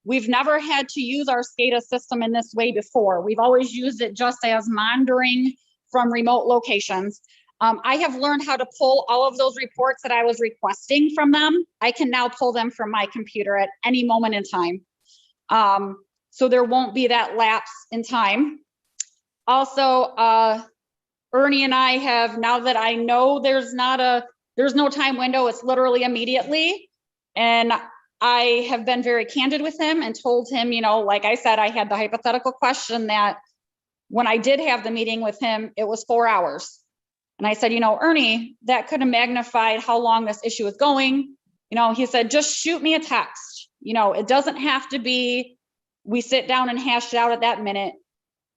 we've never had to use our SCADA system in this way before. We've always used it just as monitoring from remote locations. I have learned how to pull all of those reports that I was requesting from them. I can now pull them from my computer at any moment in time. So there won't be that lapse in time. Also, Ernie and I have, now that I know there's no time window, it's literally immediately. And I have been very candid with him and told him, you know, like I said, I had the hypothetical question that when I did have the meeting with him, it was 4 hours. And I said, you know, Ernie, that could have magnified how long this issue is going. You know, he said, just shoot me a text. You know, it doesn't have to be, we sit down and hash it out at that minute,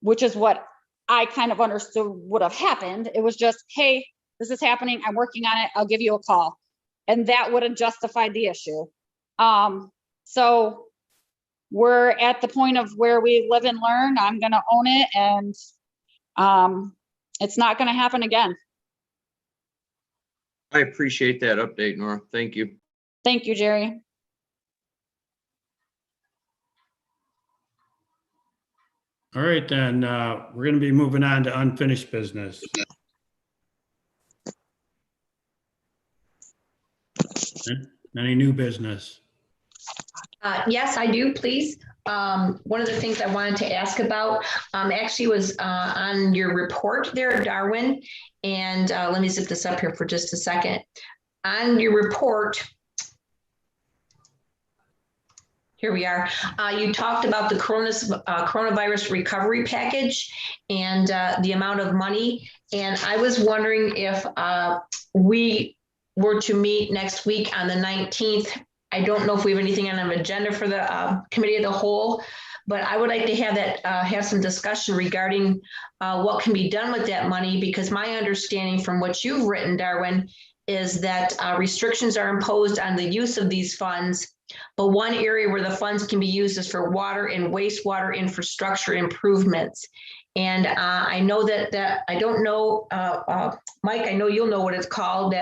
which is what I kind of understood would have happened. It was just, hey, this is happening. I'm working on it. I'll give you a call. And that would have justified the issue. So we're at the point of where we live and learn. I'm going to own it, and it's not going to happen again. I appreciate that update, Nora. Thank you. Thank you, Jerry. All right, then we're going to be moving on to unfinished business. Any new business? Yes, I do, please. One of the things I wanted to ask about actually was on your report there, Darwin. And let me zip this up here for just a second. On your report, here we are. You talked about the coronavirus recovery package and the amount of money. And I was wondering if we were to meet next week on the 19th. I don't know if we have anything on the agenda for the committee of the whole, but I would like to have that have some discussion regarding what can be done with that money, because my understanding from what you've written, Darwin, is that restrictions are imposed on the use of these funds, but one area where the funds can be used is for water and wastewater infrastructure improvements. And I know that I don't know, Mike, I know you'll know what it's called,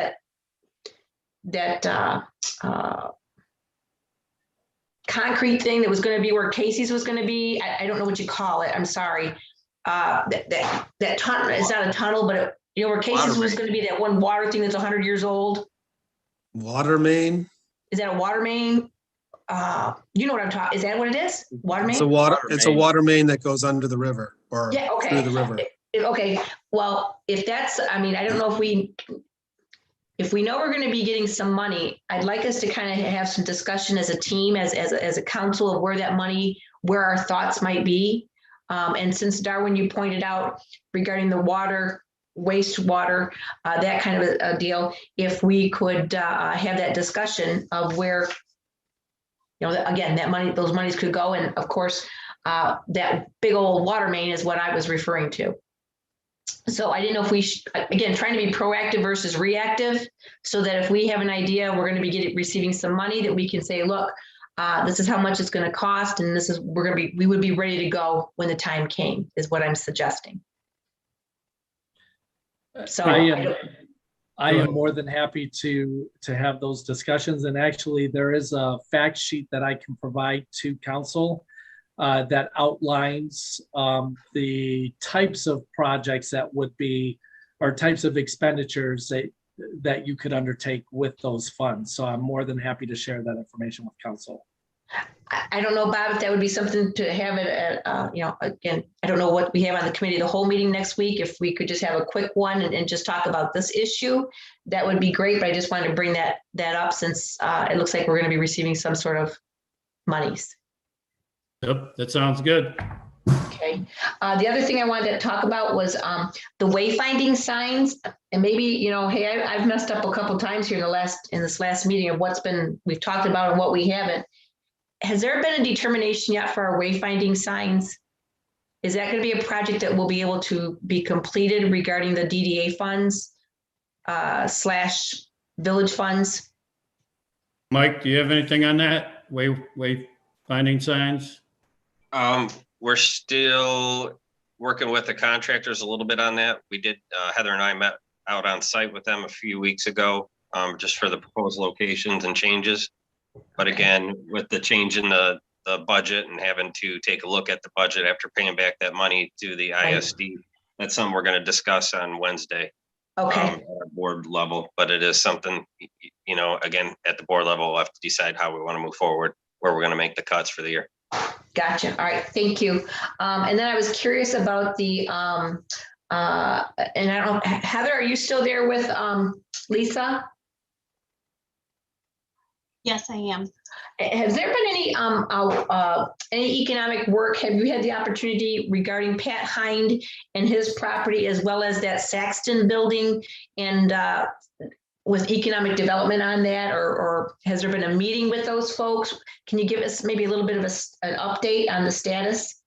that concrete thing that was going to be where Casey's was going to be. I don't know what you call it. I'm sorry. That tunnel, it's not a tunnel, but you know where Casey's was going to be, that one water thing that's 100 years old. Water main? Is that a water main? You know what I'm talking, is that what it is? Water main? It's a water main that goes under the river or yeah, okay. through the river. Okay, well, if that's, I mean, I don't know if we know we're going to be getting some money, I'd like us to kind of have some discussion as a team, as a council, of where that money, where our thoughts might be. And since Darwin, you pointed out regarding the water, wastewater, that kind of a deal, if we could have that discussion of where, you know, again, that money, those monies could go. And of course, that big old water main is what I was referring to. So I didn't know if we again, trying to be proactive versus reactive, so that if we have an idea, we're going to be receiving some money, that we can say, look, this is how much it's going to cost, and this is, we would be ready to go when the time came, is what I'm suggesting. So I Go am ahead. more than happy to have those discussions. And actually, there is a fact sheet that I can provide to council that outlines the types of projects that would be, or types of expenditures that you could undertake with those funds. So I'm more than happy to share that information with council. I don't know, Bob, if that would be something to have it at, again, I don't know what we have on the committee, the whole meeting next week. If we could just have a quick one and just talk about this issue, that would be great. But I just wanted to bring that up since it looks like we're going to be receiving some sort of monies. Yep, that sounds good. Okay. The other thing I wanted to talk about was the wayfinding signs. And maybe, hey, I've messed up a couple times here in this last meeting of we've talked about and what we haven't. Has there been a determination yet for our wayfinding signs? Is that going to be a project that will be able to be completed regarding the DDA funds / village funds? Mike, do you have anything on that? Wayfinding signs? We're still working with the contractors a little bit on that. We did, Heather and I met out on site with them a few weeks ago, just for the proposed locations and changes. But again, with the change in the budget and having to take a look at the budget after paying back that money to the ISD, that's something we're going to discuss on Wednesday. Okay. At our board level, but it is something, again, at the board level, we'll have to decide how we want to move forward, where we're going to make the cuts for the year. Gotcha. All right. Thank you. And then I was curious about the, and I don't, Heather, are you still there with Lisa? Yes, I am. Has there been any economic work? Have you had the opportunity regarding Pat Hind and his property, as well as that Saxton building, and with economic development on that, or has there been a meeting with those folks? Can you give us maybe a little bit of an update on the status?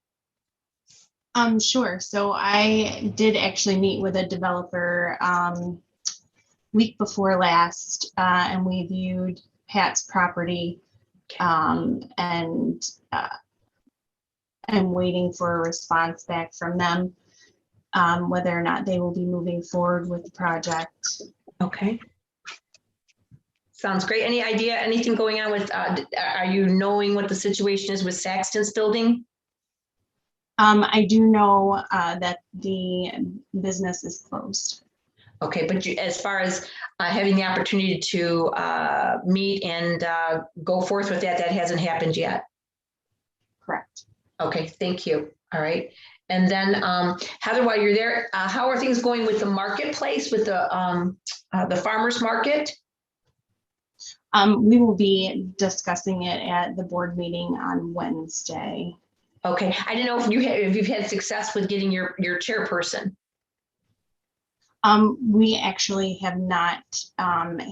Sure. So I did actually meet with a developer week before last, and we viewed Pat's property, and I'm waiting for a response back from them, whether or not they will be moving forward with the project. Okay. Sounds great. Any idea, anything going on with, are you knowing what the situation is with Saxton's building? I do know that the business is closed. Okay, but as far as having the opportunity to meet and go forth with that hasn't happened yet? Correct. Okay, thank you. All right. And then Heather, while you're there, how are things going with the marketplace, with the farmer's market? We will be discussing it at the board meeting on Wednesday. Okay, I didn't know if you've had success with getting your chairperson. We actually have not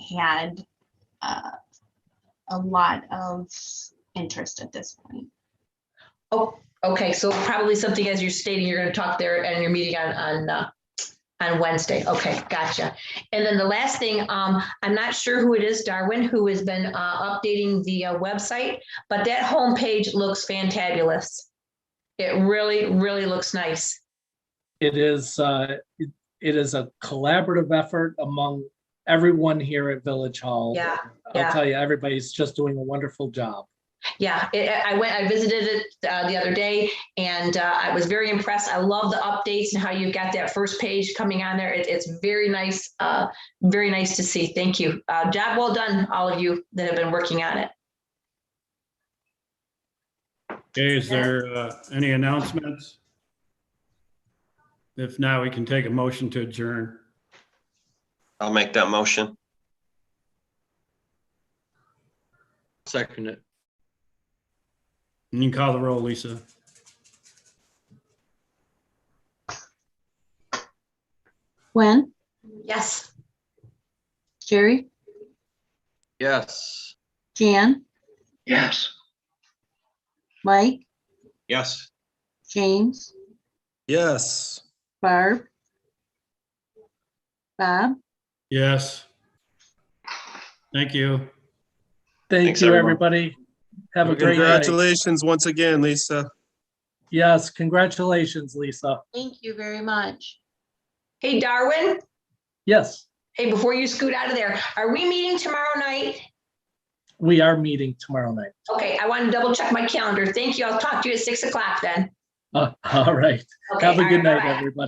had a lot of interest at this point. Oh, okay. So probably something, as you're stating, you're going to talk there and you're meeting on Wednesday. Okay, gotcha. And then the last thing, I'm not sure who it is, Darwin, who has been updating the website, but that homepage looks fantabulous. It really, really looks nice. It is a collaborative effort among everyone here at Village Hall. Yeah, I'll tell you, everybody's just doing a wonderful job. Yeah, I visited it the other day, and I was very impressed. I love the updates and how you've got that first page coming on there. It's very nice to see. Thank you. Job well done, all of you that have been working on it. Okay, is there any announcements? If not, we can take a motion to adjourn. I'll make that motion. Second it. You can call the roll, Lisa. Gwen, Yes. Jerry, Yes. Jan, Yes. Mike, Yes. James, Yes. Barb, Bob, Yes. Thank you. Thank you, everyone. everybody. Have a great night. Congratulations once again, Lisa. Yes, congratulations, Lisa. thank you very much. Hey, Darwin, Yes. Hey, before you scoot out of there, are we meeting tomorrow night? We are meeting tomorrow night. Okay, I want to double check my calendar. Thank you. I'll talk to you at 6 o'clock then. All right. Okay, Have a all good right, night, bye-bye. everybody.